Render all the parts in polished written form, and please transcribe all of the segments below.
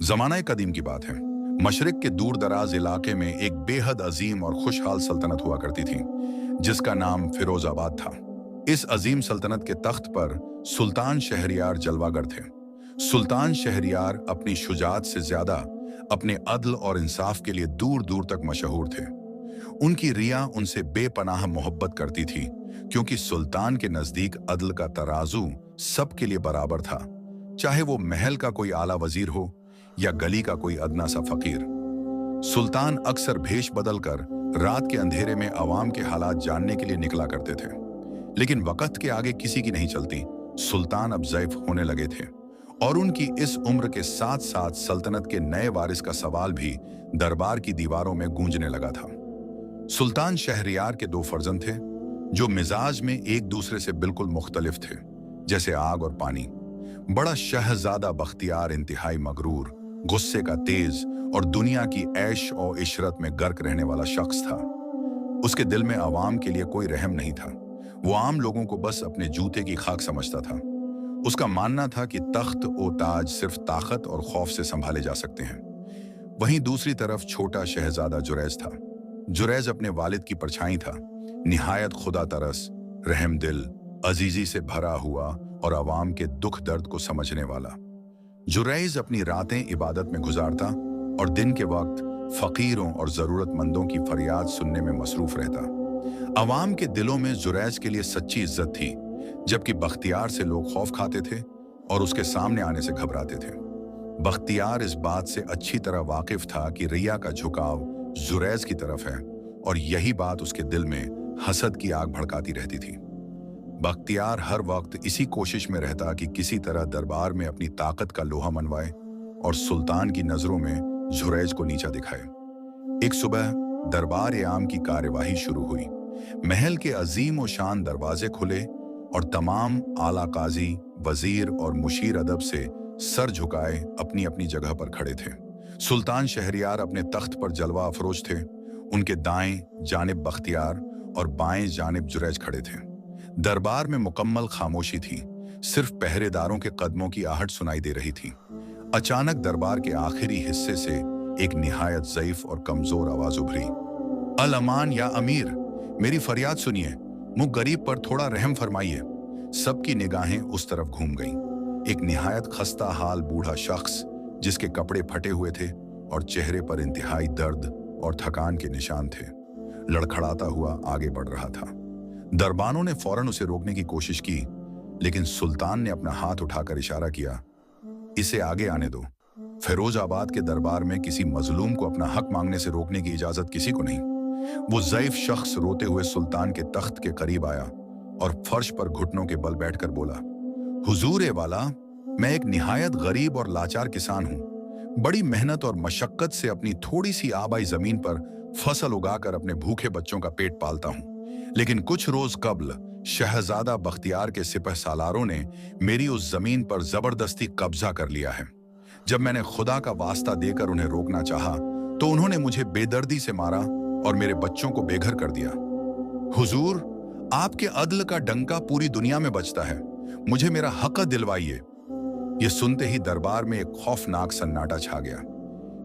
जमाना कदीम की बात है। मशरिक के दूर दराज इलाके में एक बेहद अजीम और खुशहाल सल्तनत हुआ करती थी, जिसका नाम फिरोजाबाद था। इस अजीम सल्तनत के तख्त पर सुल्तान शहरयार जलवागर थे। सुल्तान शहरयार अपनी शुजात से ज्यादा अपने अदल और इंसाफ के लिए दूर दूर तक मशहूर थे। उनकी रिया उनसे बेपनाह मोहब्बत करती थी, क्योंकि सुल्तान के नजदीक अदल का तराजू सबके लिए बराबर था, चाहे वो महल का कोई आला वजीर हो या गली का कोई अदना सा फकीर। सुल्तान अक्सर भेष बदलकर रात के अंधेरे में अवाम के हालात जानने के लिए निकला करते थे, लेकिन वक्त के आगे किसी की नहीं चलती। सुल्तान अब ज़ईफ होने लगे थे और उनकी इस उम्र के साथ साथ सल्तनत के नए वारिस का सवाल भी दरबार की दीवारों में गूंजने लगा था। सुल्तान शहरयार के दो फर्जंद थे, जो मिजाज में एक दूसरे से बिल्कुल मुख्तलिफ थे, जैसे आग और पानी। बड़ा शहजादा बख्तियार इंतहाई मगरूर, गुस्से का तेज और दुनिया की ऐश और इशरत में गर्क रहने वाला शख्स था। उसके दिल में अवाम के लिए कोई रहम नहीं था। वो आम लोगों को बस अपने जूते की खाक समझता था। उसका मानना था कि तख्त और ताज सिर्फ ताकत और खौफ से संभाले जा सकते हैं। वहीं दूसरी तरफ छोटा शहजादा जुरैज था। जुरैज अपने वालिद की परछाई था, निहायत खुदा तरस, रहम दिल, अजीजी से भरा हुआ और अवाम के दुख दर्द को समझने वाला। जुरैज अपनी रातें इबादत में गुजारता और दिन के वक्त फकीरों और जरूरतमंदों की फरियाद सुनने में मसरूफ रहता। अवाम के दिलों में जुरैज के लिए सच्ची इज्जत थी, जबकि बख्तियार से लोग खौफ खाते थे और उसके सामने आने से घबराते थे। बख्तियार इस बात से अच्छी तरह वाकिफ था कि रिया का झुकाव जुरैज की तरफ है और यही बात उसके दिल में हसद की आग भड़काती रहती थी। बख्तियार हर वक्त इसी कोशिश में रहता कि किसी तरह दरबार में अपनी ताकत का लोहा मनवाए और सुल्तान की नजरों में जुरैज को नीचा दिखाए। एक सुबह दरबार आम की कार्यवाही शुरू हुई। महल के अजीम और शान दरवाजे खुले और तमाम आला काजी, वजीर और मुशीर अदब से सर झुकाए अपनी अपनी जगह पर खड़े थे। सुल्तान शहरयार अपने तख्त पर जलवा अफरोज थे। उनके दाएं जानिब बख्तियार और बाएं जानिब जुरैज खड़े थे। दरबार में मुकम्मल खामोशी थी, सिर्फ पहरेदारों के कदमों की आहट सुनाई दे रही थी। अचानक दरबार के आखिरी हिस्से से एक निहायत ज़ईफ और कमजोर आवाज उभरी। अल अमान या अमीर, मेरी फरियाद सुनिए, मुझ गरीब पर थोड़ा रहम फरमाइए। सबकी निगाहें उस तरफ घूम गईं। एक निहायत खस्ता हाल बूढ़ा शख्स, जिसके कपड़े फटे हुए थे और चेहरे पर इंतहाई दर्द और थकान के निशान थे, लड़खड़ाता हुआ आगे बढ़ रहा था। दरबानों ने फौरन उसे रोकने की कोशिश की, लेकिन सुल्तान ने अपना हाथ उठाकर इशारा किया, इसे आगे आने दो। फिरोजाबाद के दरबार में किसी मजलूम को अपना हक मांगने से रोकने की इजाजत किसी को नहीं। वो ज़ईफ शख्स रोते हुए सुल्तान के तख्त के करीब आया और फर्श पर घुटनों के बल बैठकर बोला, हुजूर ए वाला, मैं एक निहायत गरीब और लाचार किसान हूँ। बड़ी मेहनत और मशक्कत से अपनी थोड़ी सी आबाई जमीन पर फसल उगाकर अपने भूखे बच्चों का पेट पालता हूँ, लेकिन कुछ रोज कबल शहजादा बख्तियार के सिपह सालारों ने मेरी उस जमीन पर जबरदस्ती कब्जा कर लिया है। जब मैंने खुदा का वास्ता देकर उन्हें रोकना चाहा, तो उन्होंने मुझे बेदर्दी से मारा और मेरे बच्चों को बेघर कर दिया। हुजूर, आपके अदल का डंका पूरी दुनिया में बजता है, मुझे मेरा हक दिलवाइए। यह सुनते ही दरबार में एक खौफनाक सन्नाटा छा गया।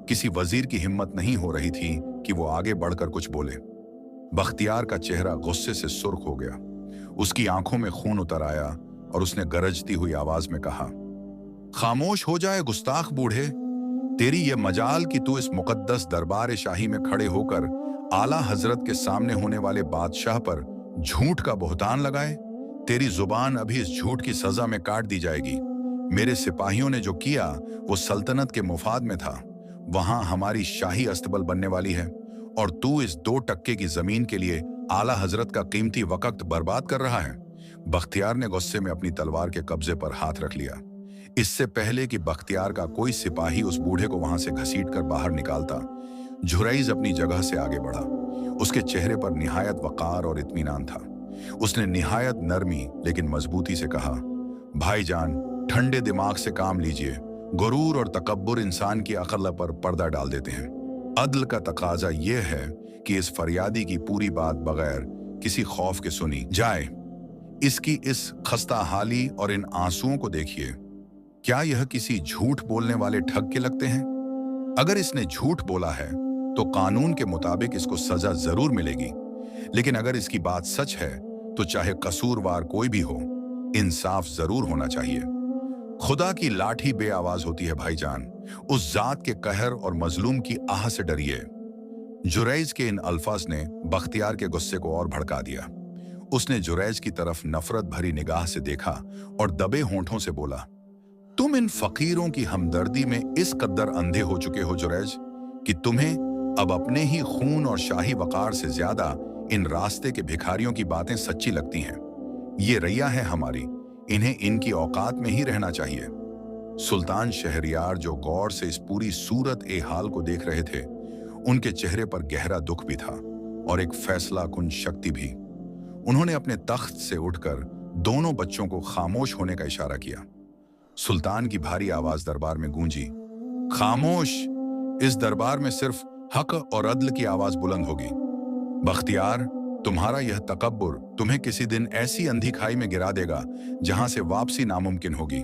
किसी वजीर की हिम्मत नहीं हो रही थी कि वो आगे बढ़कर कुछ बोले। बख्तियार का चेहरा गुस्से से सुर्ख हो गया। उसकी आंखों में खून उतर आया और उसने गरजती हुई आवाज में कहा, खामोश हो जाए गुस्ताख बूढ़े, तेरी ये मजाल कि तू इस मुकद्दस दरबार शाही में खड़े होकर आला हजरत के सामने होने वाले बादशाह पर झूठ का बोहतान लगाए। तेरी जुबान अभी इस झूठ की सजा में काट दी जाएगी। मेरे सिपाहियों ने जो किया वो सल्तनत के मुफाद में था। वहां हमारी शाही अस्तबल बनने वाली है और तू इस 2 टक्के की जमीन के लिए आला हजरत का कीमती वक्त बर्बाद कर रहा है। बख्तियार ने गुस्से में अपनी तलवार के कब्जे पर हाथ रख लिया। इससे पहले कि बख्तियार का कोई सिपाही उस बूढ़े को वहां से घसीटकर बाहर निकालता, जुरैज अपनी जगह से आगे बढ़ा। उसके चेहरे पर निहायत वकार और इत्मीनान था। उसने निहायत नरमी लेकिन मजबूती से कहा, भाईजान, ठंडे दिमाग से काम लीजिए। गुरूर और तकब्बुर इंसान की अक्ल पर पर्दा डाल देते हैं। अदल का तकाजा यह है कि इस फरियादी की पूरी बात बगैर किसी खौफ के सुनी जाए। इसकी इस खस्ता हाली और इन आंसुओं को देखिए। क्या यह किसी झूठ बोलने वाले ठग के लगते हैं? अगर इसने झूठ बोला है तो कानून के मुताबिक इसको सजा जरूर मिलेगी, लेकिन अगर इसकी बात सच है तो चाहे कसूरवार कोई भी हो, इंसाफ जरूर होना चाहिए। खुदा की लाठी बेआवाज होती है भाईजान, उस जात के कहर और मजलूम की आह से डरिए। जुरैज के इन अल्फाज ने बख्तियार के गुस्से को और भड़का दिया। उसने जुरैज की तरफ नफरत भरी निगाह से देखा और दबे होंठों से बोला, तुम इन फकीरों की हमदर्दी में इस कद्दर अंधे हो चुके हो जुरैज कि तुम्हें अब अपने ही खून और शाही वकार से ज्यादा इन रास्ते के भिखारियों की बातें सच्ची लगती हैं। ये रैया है हमारी, इन्हें इनकी औकात में ही रहना चाहिए। सुल्तान शहरियार जो गौर से इस पूरी सूरत ए हाल को देख रहे थे, उनके चेहरे पर गहरा दुख भी था और एक फैसला कुन शक्ति भी। उन्होंने अपने तख्त से उठकर दोनों बच्चों को खामोश होने का इशारा किया। सुल्तान की भारी आवाज दरबार में गूंजी, खामोश! इस दरबार में सिर्फ हक और अदल की आवाज बुलंद होगी। बख्तियार, तुम्हारा यह तकब्बुर तुम्हें किसी दिन ऐसी अंधी खाई में गिरा देगा जहां से वापसी नामुमकिन होगी।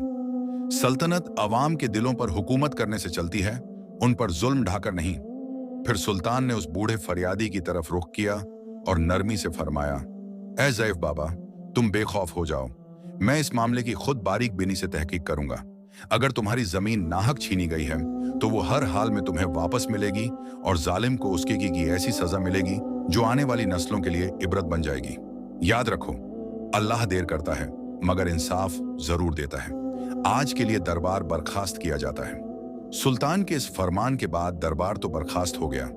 सल्तनत अवाम के दिलों पर हुकूमत करने से चलती है, उन पर जुल्म ढाकर नहीं। फिर सुल्तान ने उस बूढ़े फरियादी की तरफ रुख किया और नरमी से फरमाया, ऐ ज़ैफ बाबा, तुम बेखौफ हो जाओ। मैं इस मामले की खुद बारीक बिनी से तहकीक करूंगा। अगर तुम्हारी जमीन नाहक छीनी गई है तो वो हर हाल में तुम्हें वापस मिलेगी और जालिम को उसके की ऐसी सजा मिलेगी जो आने वाली नस्लों के लिए इबरत बन जाएगी। याद रखो, अल्लाह देर करता है मगर इंसाफ जरूर देता है। आज के लिए दरबार बर्खास्त किया जाता है। सुल्तान के इस फरमान के बाद दरबार तो बर्खास्त हो गया,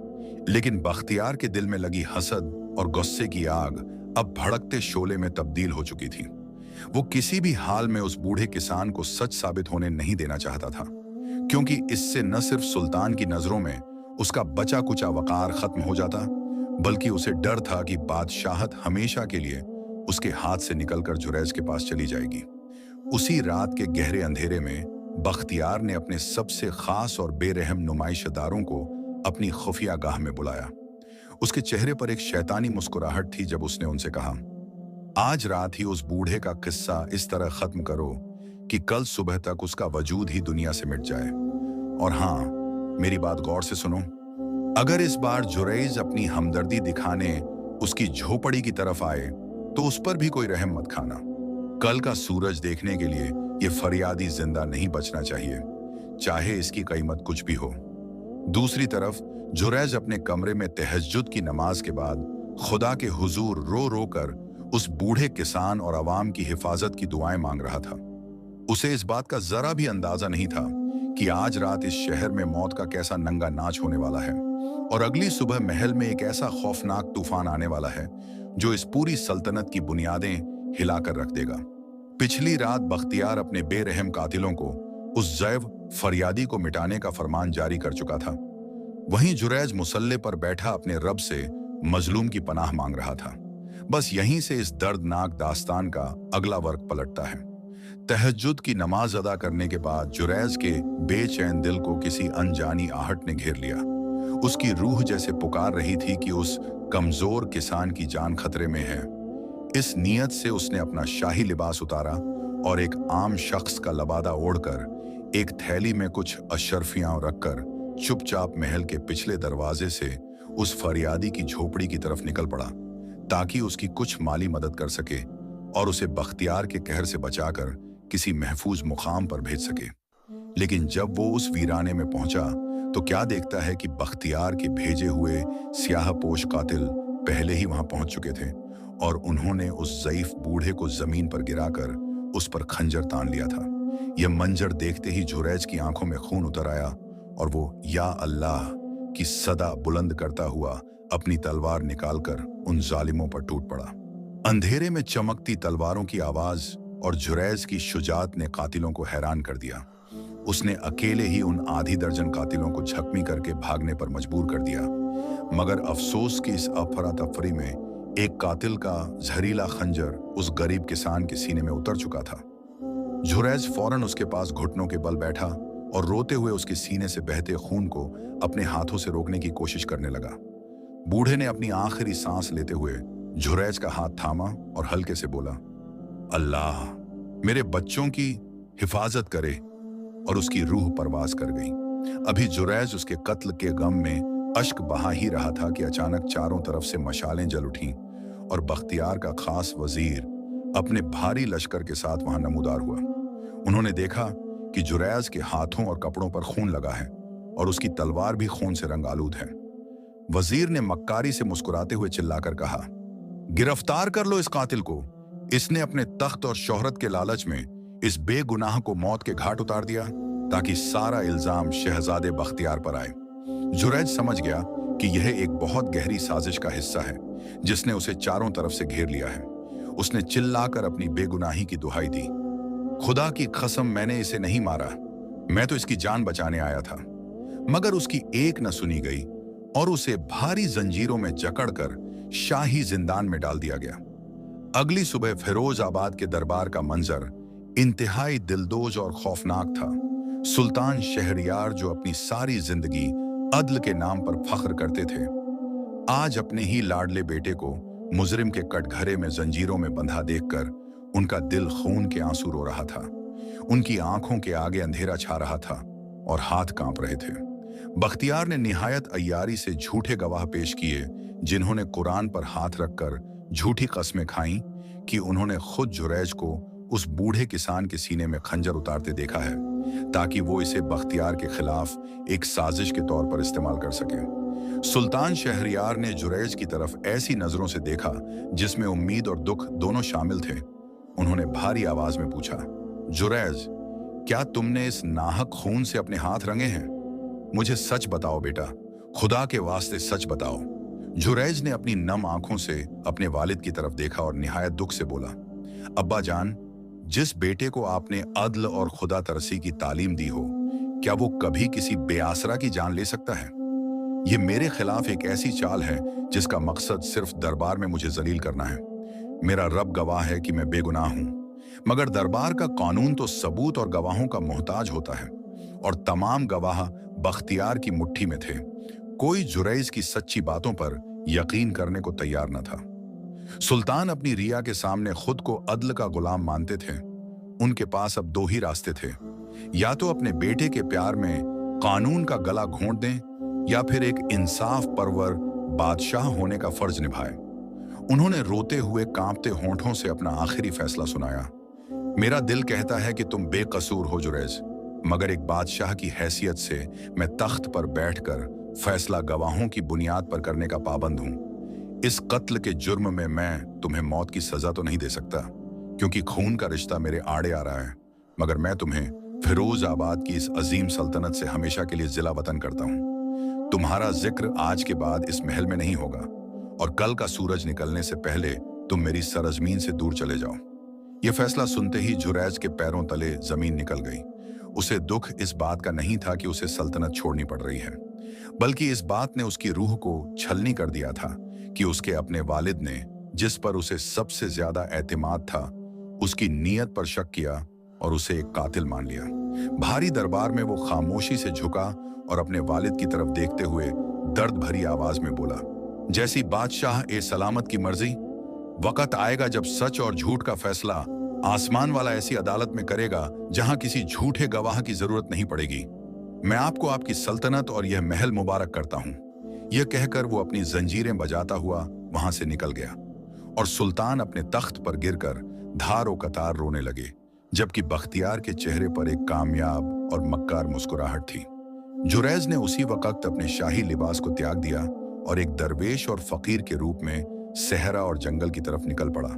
लेकिन बख्तियार के दिल में लगी हसद और गुस्से की आग अब भड़कते शोले में तब्दील हो चुकी थी। वो किसी भी हाल में उस बूढ़े किसान को सच साबित होने नहीं देना चाहता था, क्योंकि इससे न सिर्फ सुल्तान की नजरों में उसका बचा कुचा वकार खत्म हो जाता, बल्कि उसे डर था कि बादशाहत हमेशा के लिए उसके हाथ से निकलकर जुरैज के पास चली जाएगी। उसी रात के गहरे अंधेरे में बख्तियार ने अपने सबसे खास और बेरहम नुमाइशदारों को अपनी खुफिया गाह में बुलाया। उसके चेहरे पर एक शैतानी मुस्कुराहट थी जब उसने उनसे कहा, आज रात ही उस बूढ़े का किस्सा इस तरह खत्म करो कि कल सुबह तक उसका वजूद ही दुनिया से मिट जाए। और हाँ, मेरी बात गौर से सुनो, अगर इस बार जुरैज अपनी हमदर्दी दिखाने उसकी झोपड़ी की तरफ आए तो उस पर भी कोई रहम मत खाना। कल का सूरज देखने के लिए ये फरियादी जिंदा नहीं बचना चाहिए, चाहे इसकी कीमत कुछ भी हो। दूसरी तरफ जुरैज अपने कमरे में तहज्जुद की नमाज के बाद खुदा के हुजूर रो रो कर उस बूढ़े किसान और अवाम की हिफाजत की दुआएं मांग रहा था। उसे इस बात का जरा भी अंदाजा नहीं था कि आज रात इस शहर में मौत का कैसा नंगा नाच होने वाला है और अगली सुबह महल में एक ऐसा खौफनाक तूफान आने वाला है जो इस पूरी सल्तनत की बुनियादें हिलाकर रख देगा। पिछली रात बख्तियार अपने बेरहम कातिलों को उस ज़ैव फरियादी को मिटाने का फरमान जारी कर चुका था। वहीं जुरैज मुसल्ले पर बैठा अपने रब से मजलूम की पनाह मांग रहा था। बस यहीं से इस दर्दनाक दास्तान का अगला वर्ग पलटता है। तहज्जुद की नमाज अदा करने के बाद जुरैज के बेचैन दिल को किसी अनजानी आहट ने घेर लिया। उसकी रूह जैसे पुकार रही थी कि उस कमजोर किसान की जान खतरे में है। इस नीयत से उसने अपना शाही लिबास उतारा और एक आम शख्स का लबादा ओढ़कर एक थैली में कुछ अशरफियां रखकर चुपचाप महल के पिछले दरवाजे से उस फरियादी की झोपड़ी की तरफ निकल पड़ा, ताकि उसकी कुछ माली मदद कर सके और उसे बख्तियार के कहर से बचाकर किसी महफूज मुकाम पर भेज सके। लेकिन जब वो उस वीराने में पहुंचा तो क्या देखता है कि बख्तियार के भेजे हुए स्याहपोश कातिल पहले ही वहां पहुंच चुके थे और उन्होंने उस ज़ईफ बूढ़े को जमीन पर गिराकर उस पर खंजर तान लिया था। यह मंजर देखते ही जुरैज की आंखों में खून उतर आया और वो या अल्लाह की सदा बुलंद करता हुआ अपनी तलवार निकालकर उन जालिमों पर टूट पड़ा। अंधेरे में चमकती तलवारों की आवाज और जुरैज की शुजात ने कातिलों को हैरान कर दिया। उसने अकेले ही उन आधी दर्जन कातिलों को झकमी करके भागने पर मजबूर कर दिया, मगर अफसोस की इस अफरा तफरी में एक कातिल का जहरीला खंजर उस गरीब किसान के सीने में उतर चुका था। जुरैज फौरन उसके पास घुटनों के बल बैठा और रोते हुए उसके सीने से बहते खून को अपने हाथों से रोकने की कोशिश करने लगा। बूढ़े ने अपनी आखिरी सांस लेते हुए जुरैज का हाथ थामा और हल्के से बोला, अल्लाह मेरे बच्चों की हिफाजत करे। और उसकी रूह परवास कर गई। अभी जुरैज उसके कत्ल के गम में अश्क बहा ही रहा था कि अचानक चारों तरफ से मशालें जल उठीं और बख्तियार का खास वजीर अपने भारी लश्कर के साथ वहां नमूदार हुआ। उन्होंने देखा कि जुरैज के हाथों और कपड़ों पर खून लगा है और उसकी तलवार भी खून से रंग आलूद है। वजीर ने मक्कारी से मुस्कुराते हुए चिल्लाकर कहा, गिरफ्तार कर लो इस कातिल को। इसने अपने तख्त और शोहरत के लालच में इस बेगुनाह को मौत के घाट उतार दिया ताकि सारा इल्जाम शहजादे बख्तियार पर आए। जुरैज समझ गया कि यह एक बहुत गहरी साजिश का हिस्सा है जिसने उसे चारों तरफ से घेर लिया है। उसने चिल्लाकर अपनी बेगुनाही की दुहाई दी, खुदा की कसम मैंने इसे नहीं मारा, मैं तो इसकी जान बचाने आया था। मगर उसकी एक न सुनी गई और उसे भारी जंजीरों में जकड़कर शाही जिंदान में डाल दिया गया। अगली सुबह फिरोजाबाद के दरबार का मंजर इंतहाई दिलदोज और खौफनाक था। सुल्तान शहरयार, जो अपनी सारी जिंदगी अदल के नाम पर फख्र करते थे, आज अपने ही लाडले बेटे को मुजरिम के कटघरे में जंजीरों में बंधा देखकर उनका दिल खून के आंसू रो रहा था। उनकी आंखों के आगे अंधेरा छा रहा था और हाथ कांप रहे थे। बख्तियार ने निहायत अय्यारी से झूठे गवाह पेश किए जिन्होंने कुरान पर हाथ रखकर झूठी कस्में खाईं कि उन्होंने खुद जुरैज को उस बूढ़े किसान के सीने में खंजर उतारते देखा है ताकि वो इसे बख्तियार के खिलाफ एक साजिश के तौर पर इस्तेमाल कर सके। सुल्तान शहरयार ने जुरैज की तरफ ऐसी नजरों से देखा जिसमें उम्मीद और दुख दोनों शामिल थे। उन्होंने भारी आवाज में पूछा, जुरैज, क्या तुमने इस नाहक खून से अपने हाथ रंगे हैं? मुझे सच बताओ बेटा, खुदा के वास्ते सच बताओ। जुरैज ने अपनी नम आंखों से अपने वालिद की तरफ देखा और निहायत दुख से बोला, अब्बा जान, जिस बेटे को आपने अदल और खुदा तरसी की तालीम दी हो, क्या वो कभी किसी बेआसरा की जान ले सकता है? ये मेरे खिलाफ एक ऐसी चाल है जिसका मकसद सिर्फ दरबार में मुझे जलील करना है। मेरा रब गवाह है कि मैं बेगुनाह हूं, मगर दरबार का कानून तो सबूत और गवाहों का मोहताज होता है और तमाम गवाह बख्तियार की मुट्ठी में थे। कोई जुरैज की सच्ची बातों पर यकीन करने को तैयार न था। सुल्तान अपनी रिया के सामने खुद को अदल का गुलाम मानते थे। उनके पास अब दो ही रास्ते थे, या तो अपने बेटे के प्यार में कानून का गला घोंट दें या फिर एक इंसाफ परवर बादशाह होने का फर्ज निभाए। उन्होंने रोते हुए कांपते होंठों से अपना आखिरी फैसला सुनाया, मेरा दिल कहता है कि तुम बेकसूर हो जुरैज, मगर एक बादशाह की हैसियत से मैं तख्त पर बैठकर फैसला गवाहों की बुनियाद पर करने का पाबंद हूं। इस कत्ल के जुर्म में मैं तुम्हें मौत की सजा तो नहीं दे सकता क्योंकि खून का रिश्ता मेरे आड़े आ रहा है, मगर मैं तुम्हें फिरोजाबाद की इस अजीम सल्तनत से हमेशा के लिए जिला वतन करता हूं। तुम्हारा जिक्र आज के बाद इस महल में नहीं होगा और कल का सूरज निकलने से पहले तुम मेरी सरजमीन से दूर चले जाओ। यह फैसला सुनते ही जुरैज के पैरों तले जमीन निकल गई। उसे दुख इस बात का नहीं था कि उसे सल्तनत छोड़नी पड़ रही है, बल्कि इस बात ने उसकी रूह को छलनी कर दिया था कि उसके अपने वालिद ने, जिस पर उसे सबसे ज्यादा एतमाद था, उसकी नीयत पर शक किया और उसे एक कातिल मान लिया। भारी दरबार में वो खामोशी से झुका और अपने वालिद की तरफ देखते हुए दर्द भरी आवाज में बोला, जैसी बादशाह ए सलामत की मर्जी, वक्त आएगा जब सच और झूठ का फैसला आसमान वाला ऐसी अदालत में करेगा जहां किसी झूठे गवाह की जरूरत नहीं पड़ेगी। मैं आपको आपकी सल्तनत और यह महल मुबारक करता हूं। यह कहकर वो अपनी जंजीरें बजाता हुआ वहां से निकल गया और सुल्तान अपने तख्त पर गिरकर धारो कतार रोने लगे, जबकि बख्तियार के चेहरे पर एक कामयाब और मक्कार मुस्कुराहट थी। जुरैज ने उसी वक्त अपने शाही लिबास को त्याग दिया और एक दरवेश और फकीर के रूप में सहरा और जंगल की तरफ निकल पड़ा।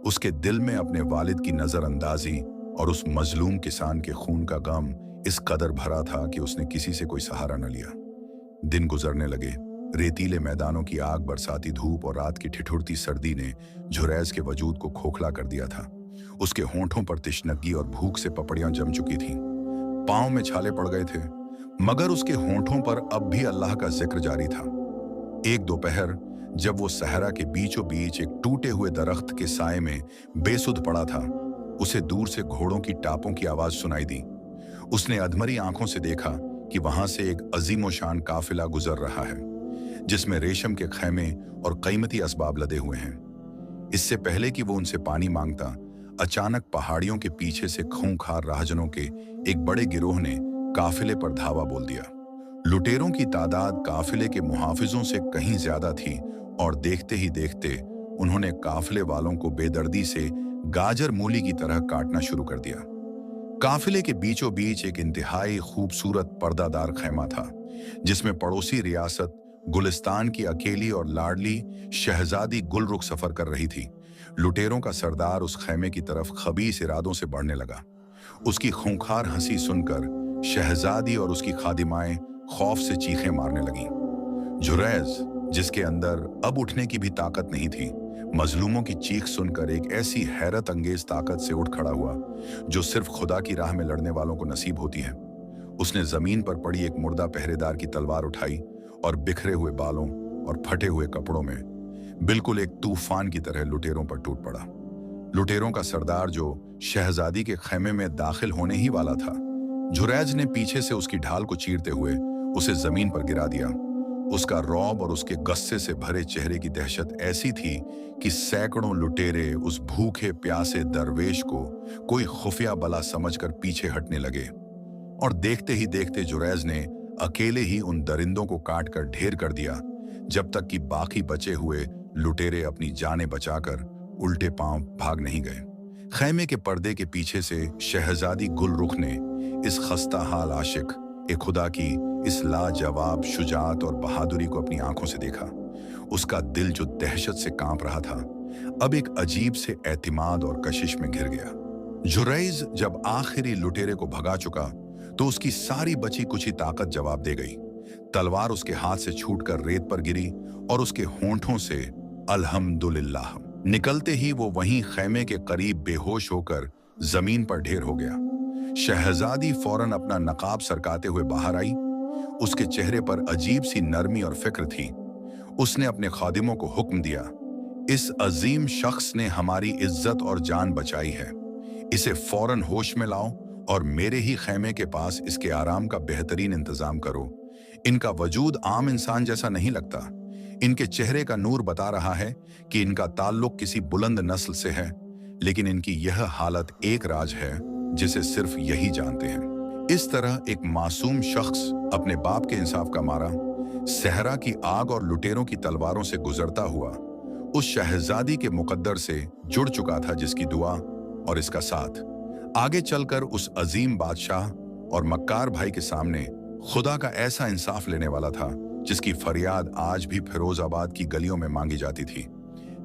उसके दिल में अपने वालिद की नजरअंदाजी और उस मजलूम किसान के खून का गम इस कदर भरा था कि उसने किसी से कोई सहारा न लिया। दिन गुजरने लगे। रेतीले मैदानों की आग, बरसाती धूप और रात की ठिठुरती सर्दी ने जुरैज के वजूद को खोखला कर दिया था। उसके होंठों पर तिश्नगी और भूख से पपड़ियां जम चुकी थीं। पांव में छाले पड़ गए थे, मगर उसके होंठों पर अब भी अल्लाह का जिक्र जारी था। एक दोपहर जब वो सहरा के बीचों बीच एक टूटे हुए दरख्त के साए में बेसुध पड़ा था, उसे दूर से घोड़ों की टापों की आवाज सुनाई दी। उसने अधमरी आंखों से देखा कि वहां से एक अजीमोशान काफिला गुजर रहा है, जिसमें रेशम के खैमे और कीमती असबाब लदे हुए हैं। इससे पहले कि वो उनसे पानी मांगता, अचानक पहाड़ियों के पीछे से खूंखार राहजनों के एक बड़े गिरोह ने काफिले पर धावा बोल दिया। लुटेरों की तादाद काफिले के मुहाफिजों से कहीं ज्यादा थी और देखते ही देखते उन्होंने काफिले वालों को बेदर्दी से गाजर मूली की तरह काटना शुरू कर दिया। काफिले के बीचों बीच एक इंतहाई खूबसूरत पर्दादार खैमा था, जिसमें पड़ोसी रियासत गुलिस्तान की अकेली और लाडली शहजादी गुलरुख सफर कर रही थी। लुटेरों का सरदार उस खैमे की तरफ खबीस इरादों से बढ़ने लगा। उसकी खूंखार हंसी सुनकर शहजादी और उसकी खादिमाएं खौफ से चीखें मारने लगीं। जुरैज, जिसके अंदर अब उठने की भी ताकत नहीं थी, मजलूमों की चीख सुनकर एक ऐसी हैरत अंगेज ताकत से उठ खड़ा हुआ जो सिर्फ खुदा की राह में लड़ने वालों को नसीब होती है। उसने जमीन पर पड़ी एक मुर्दा पहरेदार की तलवार उठाई और बिखरे हुए बालों और फटे हुए कपड़ों में बिल्कुल एक तूफान की तरह लुटेरों पर टूट पड़ा। लुटेरों का सरदार, जो शहजादी के खैमे में दाखिल होने ही वाला था, जुरैज ने पीछे से उसकी ढाल को चीरते हुए उसे जमीन पर गिरा दिया। उसका रौब और उसके गुस्से से भरे चेहरे की दहशत ऐसी थी कि सैकड़ों लुटेरे उस भूखे प्यासे दरवेश को कोई खुफिया बला समझकर पीछे हटने लगे। और देखते ही देखते जुरैज ने अकेले ही उन दरिंदों को काट कर ढेर कर दिया, जब तक कि बाकी बचे हुए लुटेरे अपनी जानें बचाकर उल्टे पांव भाग नहीं गए। खैमे के पर्दे के पीछे से शहजादी गुलरुख ने इस खस्ता हाल आशिक ए खुदा की इस लाजवाब शुजात और बहादुरी को अपनी आंखों से देखा। उसका दिल, जो दहशत से कांप रहा था, अब एक अजीब से एतिमाद और कशिश में घिर गया। जुरैज जब आखिरी लुटेरे को भगा चुका तो उसकी सारी बची कुची ताकत जवाब दे गई। तलवार उसके हाथ से छूटकर रेत पर गिरी और उसके होंठों से अल्हम्दुलिल्लाह निकलते ही वो वहीं खैमे के करीब बेहोश होकर जमीन पर ढेर हो गया। शहजादी फौरन अपना नकाब सरकाते हुए बाहर आई। उसके चेहरे पर अजीब सी नरमी और फिक्र थी। उसने अपने खादिमों को हुक्म दिया, इस अजीम शख्स ने हमारी इज्जत और जान बचाई है, इसे फौरन होश में लाओ और मेरे ही खैमे के पास इसके आराम का बेहतरीन इंतजाम करो। इनका वजूद आम इंसान जैसा नहीं लगता। इनके चेहरे का नूर बता रहा है कि इनका ताल्लुक किसी बुलंद नस्ल से है, लेकिन इनकी यह हालत एक राज है जिसे सिर्फ यही जानते हैं। इस तरह एक मासूम शख्स अपने बाप के इंसाफ का मारा सहरा की आग और लुटेरों की तलवारों से गुजरता हुआ उस शहजादी के मुकद्दर से जुड़ चुका था, जिसकी दुआ और इसका साथ आगे चलकर उस अजीम बादशाह और मक्कार भाई के सामने खुदा का ऐसा इंसाफ लेने वाला था जिसकी फरियाद आज भी फिरोजाबाद की गलियों में मांगी जाती थी।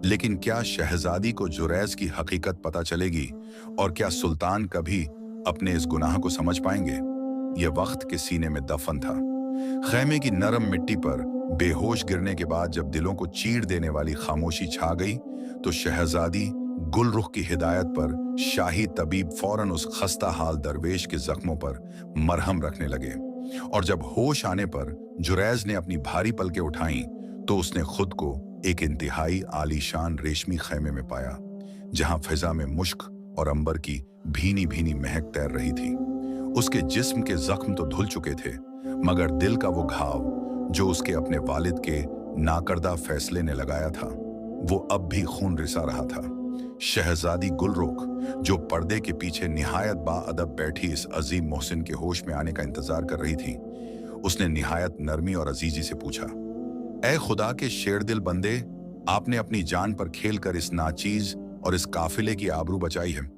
लेकिन क्या शहजादी को जुरैज की हकीकत पता चलेगी और क्या सुल्तान कभी अपने इस गुनाह को समझ पाएंगे? यह वक्त के सीने में दफन था। खैमे की नरम मिट्टी पर बेहोश गिरने के बाद जब दिलों को चीर देने वाली खामोशी छा गई तो शहजादी गुलरुख की हिदायत पर शाही तबीब फौरन उस खस्ता हाल दरवेश के जख्मों पर मरहम रखने लगे। और जब होश आने पर जुरैज ने अपनी भारी पलकें उठाईं तो उसने खुद को एक इंतहाई आलीशान रेशमी खैमे में पाया, जहां फिजा में मुश्क और अंबर की भीनी भीनी महक तैर रही थी। उसके जिस्म के जख्म तो धुल चुके थे, मगर दिल का वो घाव जो उसके अपने वालिद के नाकर्दा फैसले ने लगाया था, वो अब भी खून रिसा रहा था। शहजादी गुलरुख, जो पर्दे के पीछे निहायत बाअदब बैठी इस अजीम मोहसिन के होश में आने का इंतजार कर रही थी, उसने निहायत नरमी और अजीजी से पूछा, ऐ खुदा के शेरदिल बंदे, आपने अपनी जान पर खेल कर इस नाचीज और इस काफिले की आबरू बचाई है।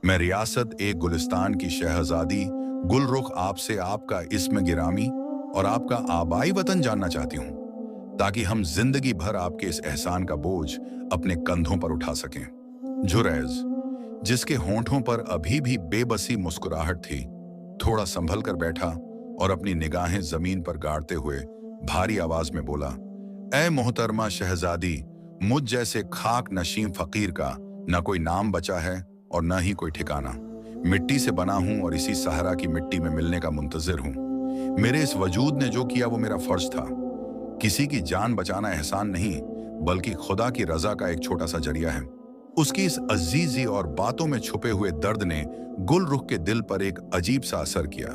मैं रियासत एक गुलिस्तान की शहजादी गुलरुख आपसे आपका इस्म गिरामी और आपका आबाई वतन जानना चाहती हूँ, ताकि हम जिंदगी भर आपके इस एहसान का बोझ अपने कंधों पर उठा सकें। जुरैज, जिसके होंठों पर अभी भी बेबसी मुस्कुराहट थी, थोड़ा संभल कर बैठा और अपनी निगाहें जमीन पर गाड़ते हुए भारी आवाज में बोला, ऐ मोहतरमा शहजादी, मुझ जैसे खाक नशीम फकीर का न कोई नाम बचा है और न ही कोई ठिकाना। मिट्टी से बना हूं और इसी सहरा की मिट्टी में मिलने का मुंतजिर हूं। मेरे इस वजूद ने जो किया वो मेरा फर्ज था। किसी की जान बचाना एहसान नहीं, बल्कि खुदा की रजा का एक छोटा सा जरिया है। उसकी इस अजीजी और बातों में छुपे हुए दर्द ने गुलरुख के दिल पर एक अजीब सा असर किया।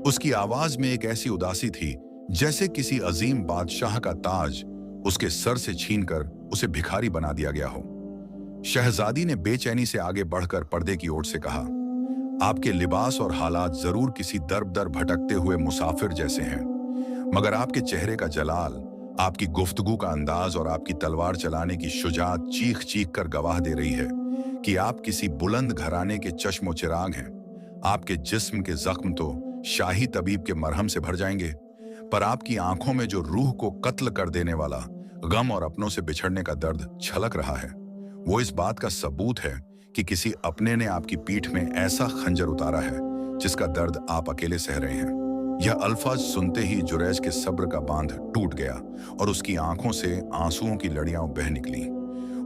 उसकी आवाज में एक ऐसी उदासी थी जैसे किसी अजीम बादशाह का ताज उसके सर से छीनकर उसे भिखारी बना दिया गया हो। शहजादी ने बेचैनी से आगे बढ़कर पर्दे की ओर से कहा, आपके लिबास और हालात जरूर किसी दर भटकते हुए मुसाफिर जैसे हैं, मगर आपके चेहरे का जलाल, आपकी गुफ्तगू का अंदाज और आपकी तलवार चलाने की शुजात चीख चीख कर गवाह दे रही है कि आप किसी बुलंद घराने के चश्मो चिराग हैं। आपके जिस्म के जख्म तो शाही तबीब के मरहम से भर जाएंगे, पर आपकी आंखों में जो रूह को कत्ल कर देने वाला गम और अपनों से बिछड़ने का दर्द छलक रहा है, वो इस बात का सबूत है कि किसी अपने ने आपकी पीठ में ऐसा खंजर उतारा है जिसका दर्द आप अकेले सह रहे हैं। यह अल्फाज सुनते ही जुरैज के सब्र का बांध टूट गया और उसकी आंखों से आंसुओं की लड़ियां बह निकली।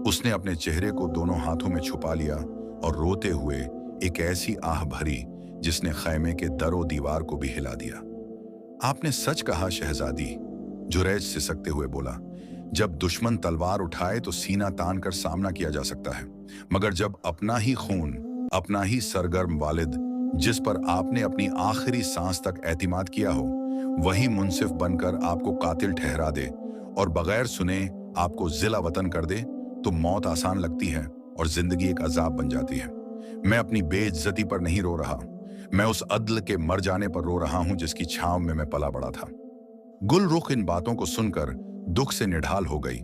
उसने अपने चेहरे को दोनों हाथों में छुपा लिया और रोते हुए एक ऐसी आह भरी जिसने खैमे के दरो दीवार को भी हिला दिया। आपने सच कहा शहजादी, जुरैज सिसकते हुए बोला। जब दुश्मन तलवार उठाए तो सीना तान कर सामना किया जा सकता है, मगर जब अपना ही खून, अपना ही सरगर्म वालिद, जिस पर आपने अपनी आखिरी सांस तक एतिमाद किया हो, वही मुंसिफ बनकर आपको कातिल ठहरा दे और बगैर सुने आपको जिला वतन कर दे, तो मौत आसान लगती है और जिंदगी एक अजाब बन जाती है। मैं अपनी बेइज्जती पर नहीं रो रहा, मैं उस अदल के मर जाने पर रो रहा हूं जिसकी छांव में मैं पला बड़ा था। गुलरुख इन बातों को सुनकर दुख से निढाल हो गई।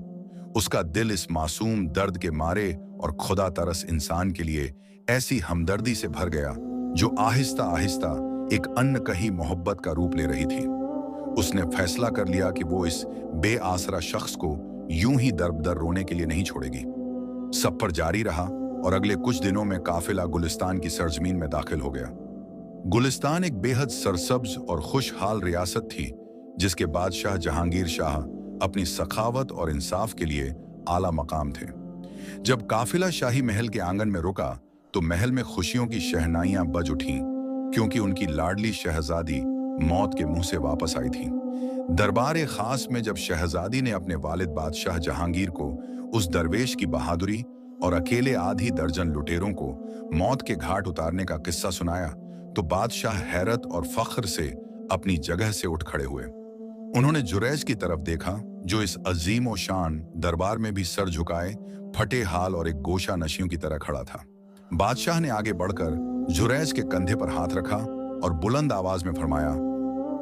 उसका दिल इस मासूम दर्द के मारे और खुदा तरस इंसान के लिए ऐसी हमदर्दी से भर गया जो आहिस्ता आहिस्ता एक अनकही मोहब्बत का रूप ले रही थी। उसने फैसला कर लिया कि वो इस बेआसरा शख्स को यूं ही दर रोने के लिए नहीं छोड़ेगी। सफर जारी रहा और अगले कुछ दिनों में काफिला गुलिस्तान की सरजमीन में दाखिल हो गया। गुलिस्तान एक बेहद सरसब्ज और खुशहाल रियासत थी जिसके बादशाह जहांगीर शाह अपनी सखावत और इंसाफ के लिए आला मकाम थे। जब काफिला शाही महल के आंगन में रुका तो महल में खुशियों की शहनाइयां बज उठीं, क्योंकि उनकी लाडली शहजादी मौत के मुंह से वापस आई थी। दरबार खास में जब शहजादी ने अपने वालिद बादशाह जहांगीर को उस दरवेश की बहादुरी और अकेले आधी दर्जन लुटेरों को मौत के घाट उतारने का किस्सा सुनाया तो बादशाह हैरत और फख्र से अपनी जगह से उठ खड़े हुए। उन्होंने जुरैज की तरफ देखा जो इस अजीम और शान दरबार में भी सर झुकाए, फटे हाल और एक गोशा नशियों की तरह खड़ा था। बादशाह ने आगे बढ़कर जुरैज के कंधे पर हाथ रखा और बुलंद आवाज में फरमाया,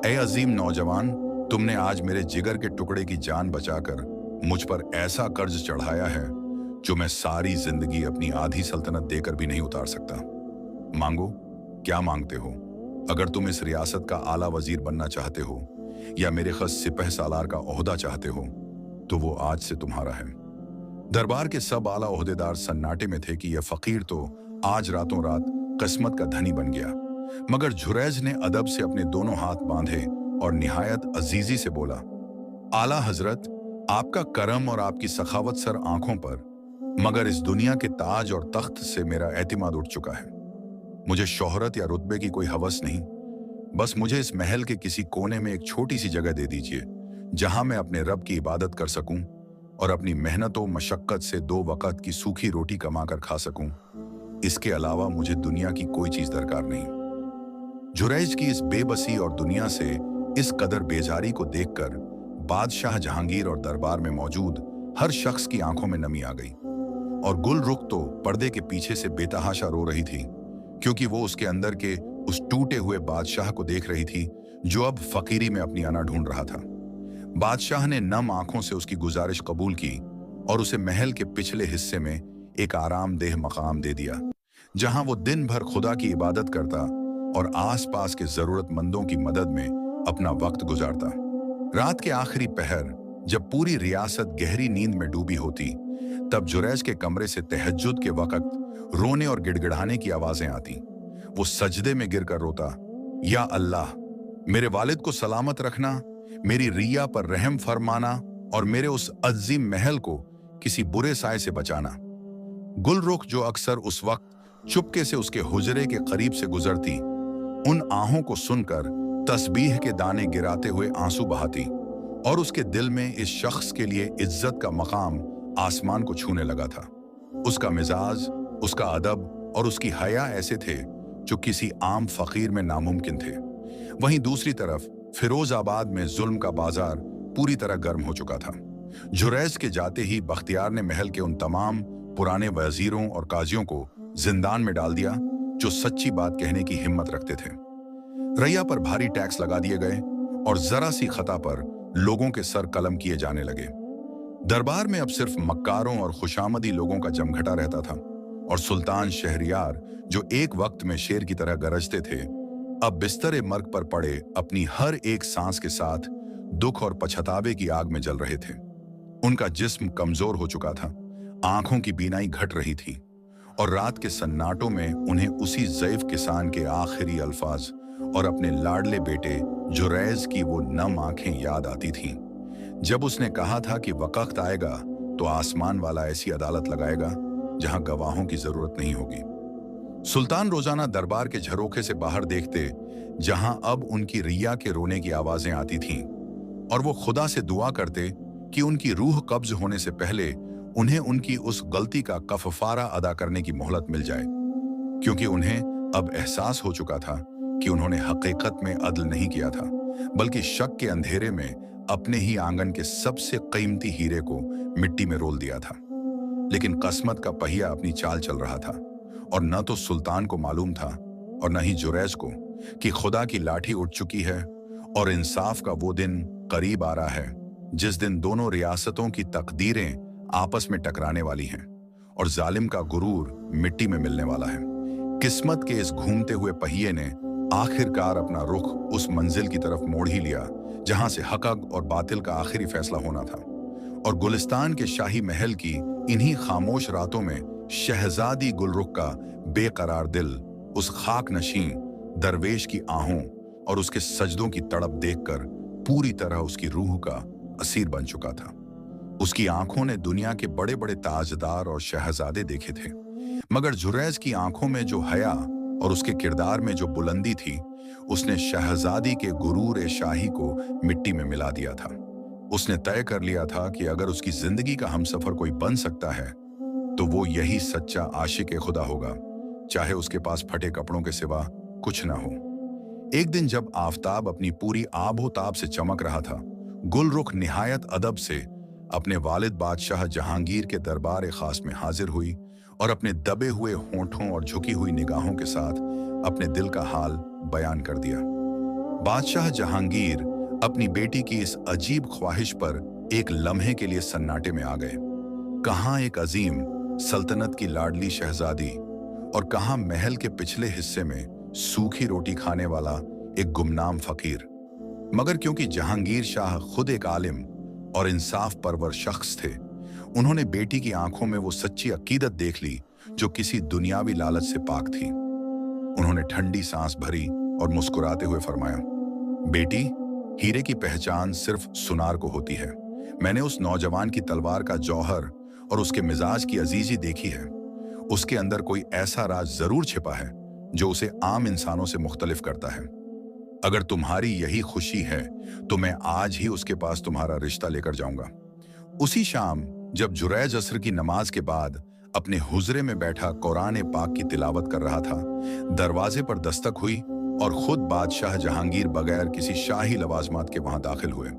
ए अजीम नौजवान, तुमने आज मेरे जिगर के टुकड़े की जान बचाकर मुझ पर ऐसा कर्ज चढ़ाया है जो मैं सारी जिंदगी अपनी आधी सल्तनत देकर भी नहीं उतार सकता। मांगो, क्या मांगते हो? अगर तुम इस रियासत का आला वजीर बनना चाहते हो या मेरे खस सिपह सालार का ओहदा चाहते हो तो वो आज से तुम्हारा है। दरबार के सब आला ओहदेदार सन्नाटे में थे कि यह फकीर तो आज रातों रात किस्मत का धनी बन गया, मगर जुरैज ने अदब से अपने दोनों हाथ बांधे और निहायत अजीजी से बोला, आला हजरत, आपका करम और आपकी सखावत सर आंखों पर, मगर इस दुनिया के ताज और तख्त से मेरा एतिमाद उठ चुका है। मुझे शोहरत या रुतबे की कोई हवस नहीं, बस मुझे इस महल के किसी कोने में एक छोटी सी जगह दे दीजिए जहां मैं अपने रब की इबादत कर सकूं और अपनी मेहनत और मशक्कत से 2 वक़्त की सूखी रोटी कमाकर खा सकूं। इसके अलावा मुझे दुनिया की कोई चीज दरकार नहीं। जुरैज की इस बेबसी और दुनिया से इस कदर बेजारी को देखकर बादशाह जहांगीर और दरबार में मौजूद हर शख्स की आंखों में नमी आ गई और गुलरुख तो पर्दे के पीछे से बेतहाशा रो रही थी, क्योंकि वो उसके अंदर के उस टूटे हुए बादशाह को देख रही थी जो अब फकीरी में अपनी अना ढूंढ रहा था। बादशाह ने नम आंखों से उसकी गुजारिश कबूल की और उसे महल के पिछले हिस्से में एक आरामदेह मकाम दे दिया, जहां वो दिन भर खुदा की इबादत करता और आसपास के जरूरतमंदों की मदद में अपना वक्त गुजारता। रात के आखिरी पहर जब पूरी रियासत गहरी नींद में डूबी होती, तब जुरैज के कमरे से तहज्जुद के वक्त रोने और गिड़गिड़ाने की आवाजें आती। वो सजदे में गिरकर रोता, या अल्लाह, मेरे वालिद को सलामत रखना, मेरी रिया पर रहम फरमाना और मेरे उस अजीम महल को किसी बुरे साए से बचाना। गुलरुख जो अक्सर उस वक्त चुपके से उसके हुजरे के करीब से गुजरती, उन आहों को सुनकर तस्बीह के दाने गिराते हुए आंसू बहाती और उसके दिल में इस शख्स के लिए इज्जत का मकाम आसमान को छूने लगा था। उसका मिजाज, उसका अदब और उसकी हया ऐसे थे जो किसी आम फकीर में नामुमकिन थे। वहीं दूसरी तरफ फिरोजाबाद में जुल्म का बाजार पूरी तरह गर्म हो चुका था। जुरैज के जाते ही बख्तियार ने महल के उन तमाम पुराने वजीरों और काजियों को जिंदान में डाल दिया जो सच्ची बात कहने की हिम्मत रखते थे। रैया पर भारी टैक्स लगा दिए गए और जरा सी खता पर लोगों के सर कलम किए जाने लगे। दरबार में अब सिर्फ मक्कारों और खुशामदी लोगों का जमघटा रहता था और सुल्तान शहरियार, जो एक वक्त में शेर की तरह गरजते थे, अब बिस्तरे मर्ग पर पड़े अपनी हर एक सांस के साथ दुख और पछतावे की आग में जल रहे थे। उनका जिस्म कमजोर हो चुका था, आंखों की बीनाई घट रही थी और रात के सन्नाटों में उन्हें उसी ज़ईफ किसान के आखिरी अल्फाज और अपने लाडले बेटे जुरैज की वो नम आंखें याद आती थीं, जब उसने कहा था कि वक्त आएगा तो आसमान वाला ऐसी अदालत लगाएगा जहां गवाहों की जरूरत नहीं होगी। सुल्तान रोजाना दरबार के झरोखे से बाहर देखते, जहां अब उनकी रिया के रोने की आवाजें आती थीं, और वो खुदा से दुआ करते कि उनकी रूह कब्ज होने से पहले उन्हें उनकी उस गलती का कफारा अदा करने की मोहलत मिल जाए, क्योंकि उन्हें अब एहसास हो चुका था कि उन्होंने हकीकत में अदल नहीं किया था, बल्कि शक के अंधेरे में अपने ही आंगन के सबसे कीमती हीरे को मिट्टी में रोल दिया था। लेकिन किस्मत का पहिया अपनी चाल चल रहा था, और न तो सुल्तान को मालूम था और न ही जुरैज को कि खुदा की लाठी उठ चुकी है और इंसाफ का वो दिन करीब आ रहा है जिस दिन दोनों रियासतों की तकदीरें आपस में टकराने वाली हैं और जालिम का गुरूर मिट्टी में मिलने वाला है। किस्मत के इस घूमते हुए पहिए ने आखिरकार अपना रुख उस मंजिल की तरफ मोड़ ही लिया जहां से हक और बातिल का आखिरी फैसला होना था। और गुलिस्तान के शाही महल की इन्हीं खामोश रातों में शहजादी गुलरुख का बेकरार दिल उस खाक नशीं दरवेश की आहों और उसके सजदों की तड़प देखकर पूरी तरह उसकी रूह का असीर बन चुका था। उसकी आंखों ने दुनिया के बड़े बड़े ताजदार और शहजादे देखे थे, मगर जुरैज की आंखों में जो हया और उसके किरदार में जो बुलंदी थी, उसने शहजादी के गुरूर ए शाही को मिट्टी में मिला दिया था। उसने तय कर लिया था कि अगर उसकी जिंदगी का हमसफर कोई बन सकता है तो वो यही सच्चा आशिक ए खुदा होगा, चाहे उसके पास फटे कपड़ों के सिवा कुछ ना हो। एक दिन जब आफताब अपनी पूरी आबोताब से चमक रहा था, गुलरुख निहायत अदब से अपने वालिद बादशाह जहांगीर के दरबार ए खास में हाजिर हुई और अपने दबे हुए होंठों और झुकी हुई निगाहों के साथ अपने दिल का हाल बयान कर दिया। बादशाह जहांगीर अपनी बेटी की इस अजीब ख्वाहिश पर एक लम्हे के लिए सन्नाटे में आ गए। कहाँ एक अजीम सल्तनत की लाडली शहजादी और कहाँ महल के पिछले हिस्से में सूखी रोटी खाने वाला एक गुमनाम फकीर। मगर क्योंकि जहांगीर शाह खुद एक आलिम और इंसाफ परवर शख्स थे, उन्होंने बेटी की आंखों में वो सच्ची अकीदत देख ली जो किसी दुनियावी लालच से पाक थी। उन्होंने ठंडी सांस भरी और मुस्कुराते हुए फरमाया, बेटी, हीरे की पहचान सिर्फ सुनार को होती है। मैंने उस नौजवान की तलवार का जौहर और उसके मिजाज की अजीजी देखी है। उसके अंदर कोई ऐसा राज जरूर छिपा है जो उसे आम इंसानों से मुख्तलिफ करता है। अगर तुम्हारी यही खुशी है तो मैं आज ही उसके पास तुम्हारा रिश्ता लेकर जाऊंगा। उसी शाम जब जुरैज असर की नमाज के बाद अपने हुजरे में बैठा कुरान पाक की तिलावत कर रहा था, दरवाजे पर दस्तक हुई और खुद बादशाह जहांगीर बगैर किसी शाही लवाजमात के वहां दाखिल हुए।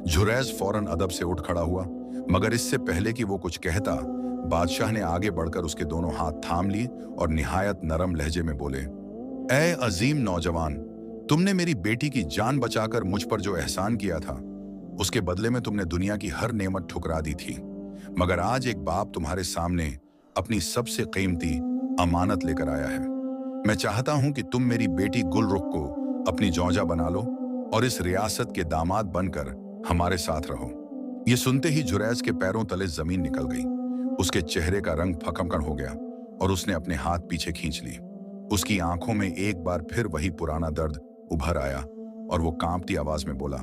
जुरैज फौरन अदब से उठ खड़ा हुआ, मगर इससे पहले कि वो कुछ कहता, बादशाह ने आगे बढ़कर उसके दोनों हाथ थाम लिए और निहायत नरम लहजे में बोले, ऐ अजीम नौजवान, तुमने मेरी बेटी की जान बचाकर मुझ पर जो एहसान किया था, उसके बदले में तुमने दुनिया की हर नेमत ठुकरा दी थी। मगर आज एक बाप तुम्हारे सामने अपनी सबसे कीमती अमानत लेकर आया है। मैं चाहता हूं कि तुम मेरी बेटी गुलरुख को अपनी जौजा बना लो और इस रियासत के दामाद बनकर हमारे साथ रहो। ये सुनते ही जुरैज के पैरों तले जमीन निकल गई। उसके चेहरे का रंग फकमकन हो गया और उसने अपने हाथ पीछे खींच लिए। उसकी आंखों में एक बार फिर वही पुराना दर्द उभर आया और वो कांपती आवाज में बोला,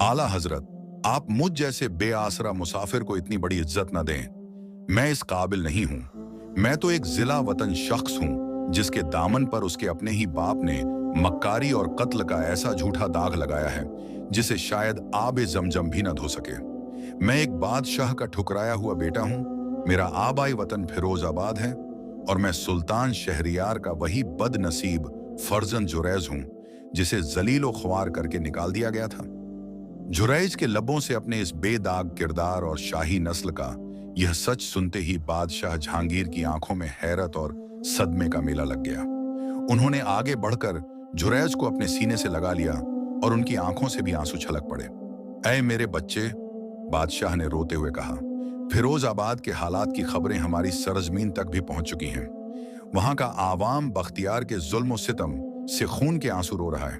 आला हजरत, आप मुझ जैसे बेआसरा मुसाफिर को इतनी बड़ी इज्जत न दें। मैं इस काबिल नहीं हूं। मैं तो एक जिला वतन शख्स हूं जिसके दामन पर उसके अपने ही बाप ने मक्कारी और कत्ल का ऐसा झूठा दाग लगाया है जिसे शायद आबे जमजम भी न धो सके। मैं एक बादशाह का ठुकराया हुआ बेटा हूं। मेरा आबाई वतन फिरोजाबाद है और मैं सुल्तान शहरियार का वही बदनसीब फर्जन जुरैज हूं जिसे जलीलो ख्वार करके निकाल दिया गया था। जुरैज के लबों से अपने इस बेदाग किरदार और शाही नस्ल का यह सच सुनते ही बादशाह जहांगीर की आंखों में हैरत और सदमे का मेला लग गया। उन्होंने आगे बढ़कर जुरैज को अपने सीने से लगा लिया और उनकी आंखों से भी आंसू छलक पड़े। ऐ मेरे बच्चे, बादशाह ने रोते हुए कहा, फिरोजाबाद के हालात की खबरें हमारी सरजमीन तक भी पहुंच चुकी हैं। वहां का आवाम बख्तियार के जुल्म और सितम से खून के आंसू रो रहा है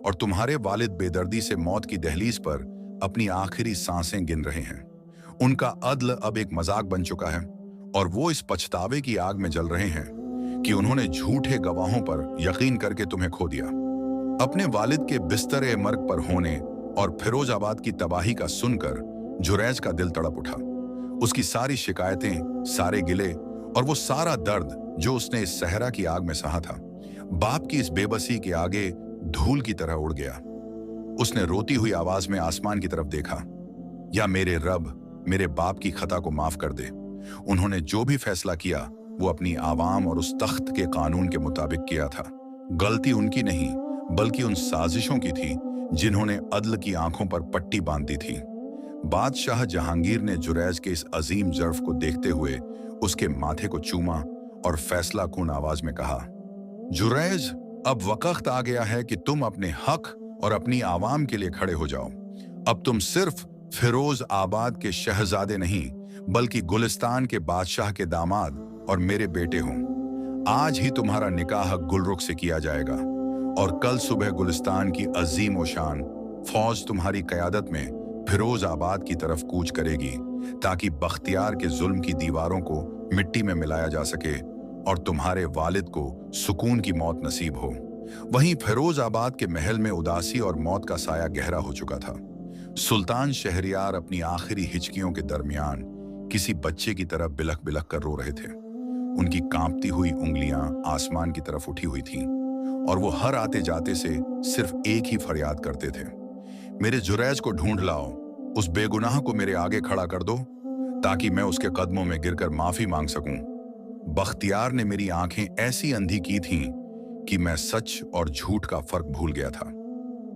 और तुम्हारे वालिद बेदर्दी से मौत की दहलीज पर अपनी आखिरी सांसें गिन रहे हैं। उनका अदल अब एक मजाक बन चुका है और वो इस पछतावे की आग में जल रहे हैं कि उन्होंने झूठे गवाहों पर यकीन करके तुम्हें खो दिया। अपने वालिद के बिस्तर मर्ग पर होने और फिरोजाबाद की तबाही का सुनकर जुरैज का दिल तड़प उठा। उसकी सारी शिकायतें, सारे गिले और वो सारा दर्द जो उसने इस सहरा की आग में सहा था, बाप की इस बेबसी के आगे धूल की तरह उड़ गया। उसने रोती हुई आवाज में आसमान की तरफ देखा, या मेरे रब मेरे बाप की खता को माफ कर दे। उन्होंने जो भी फैसला किया वो अपनी आवाम और उस तख्त के कानून के मुताबिक किया था। गलती उनकी नहीं बल्कि उन साजिशों की थी जिन्होंने अदल की आंखों पर पट्टी बांध दी थी। बादशाह जहांगीर ने जुरैज के इस अजीम जर्फ को देखते हुए उसके माथे को चूमा और फैसला कुन आवाज में कहा, जुरैज, अब वक्त आ गया है कि तुम अपने हक और अपनी आवाम के लिए खड़े हो जाओ। अब तुम सिर्फ फिरोज आबाद के शहजादे नहीं बल्कि गुलिस्तान के बादशाह के दामाद और मेरे बेटे हो। आज ही तुम्हारा निकाह गुलरुख से किया जाएगा और कल सुबह गुलिस्तान की अजीम ओ शान फौज तुम्हारी कयादत में फिरोज आबाद की तरफ कूच करेगी ताकि बख्तियार के जुल्म की दीवारों को मिट्टी में मिलाया जा सके और तुम्हारे वालिद को सुकून की मौत नसीब हो। वहीं फिरोज आबाद के महल में उदासी और मौत का साया गहरा हो चुका था। सुल्तान शहरियार अपनी आखिरी हिचकियों के दरमियान किसी बच्चे की तरफ बिलख बिलख कर रो रहे थे। उनकी कांपती हुई उंगलियां आसमान की तरफ उठी हुई थीं और वो हर आते जाते से सिर्फ एक ही फरियाद करते थे, मेरे जुरैज को ढूंढ लाओ, उस बेगुनाह को मेरे आगे खड़ा कर दो ताकि मैं उसके कदमों में गिरकर माफी मांग सकूं। बख्तियार ने मेरी आंखें ऐसी अंधी की थीं कि मैं सच और झूठ का फर्क भूल गया था।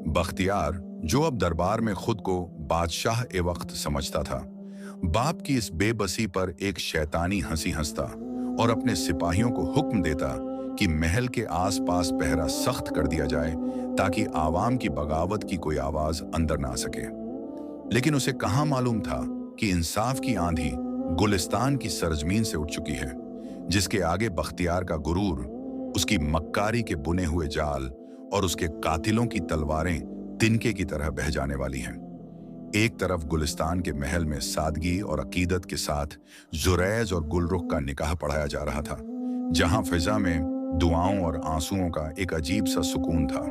बख्तियार, जो अब दरबार में खुद को बादशाह ए वक्त समझता था, बाप की इस बेबसी पर एक शैतानी हंसी हंसता और अपने सिपाहियों को हुक्म देता कि महल के आसपास पहरा सख्त कर दिया जाए ताकि आवाम की बगावत की कोई आवाज अंदर ना आ सके। लेकिन उसे कहाँ मालूम था कि इंसाफ की आंधी गुलिस्तान की सरजमीन से उठ चुकी है, जिसके आगे बख्तियार का गुरूर, उसकी मक्कारी के बुने हुए जाल और उसके कातिलों की तलवारें तिनके की तरह बह जाने वाली हैं। एक तरफ गुलिस्तान के महल में सादगी और अकीदत के साथ जुरैज और गुलरुख का निकाह पढ़ाया जा रहा था, जहां फिजा में दुआओं और आंसुओं का एक अजीब सा सुकून था।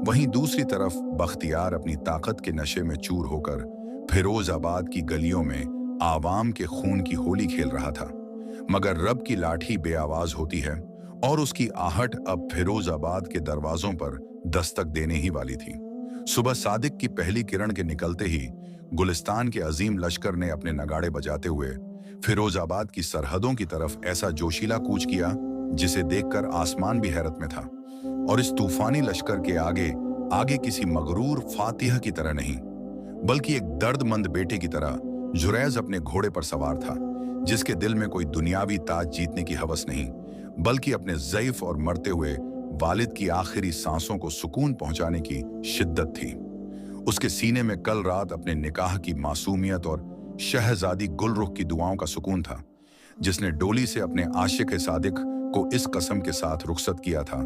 वहीं दूसरी तरफ बख्तियार अपनी ताकत के नशे में चूर होकर फिरोजाबाद की गलियों में आवाम के खून की होली खेल रहा था। मगर रब की लाठी बेआवाज होती है और उसकी आहट अब फिरोजाबाद के दरवाजों पर दस्तक देने ही वाली थी। सुबह सादिक की पहली किरण के निकलते ही गुलिस्तान के अजीम लश्कर ने अपने नगाड़े बजाते हुए फिरोजाबाद की सरहदों की तरफ ऐसा जोशीला कूच किया जिसे देखकर आसमान भी हैरत में था। और इस तूफानी लश्कर के आगे किसी मगरूर फातिह की तरह नहीं बल्कि एक दर्दमंद बेटे की तरह जुरैज अपने घोड़े पर सवार था, जिसके दिल में कोई दुनियावी ताज जीतने की हवस नहीं बल्कि अपने ज़ईफ और मरते हुए वालिद की आखिरी सांसों को सुकून पहुंचाने की शिद्दत थी। उसके सीने में कल रात अपने निकाह की मासूमियत और शहजादी गुलरुख की दुआओं का सुकून था, जिसने डोली से अपने आशिक सादिक को इस कसम के साथ रुखसत किया था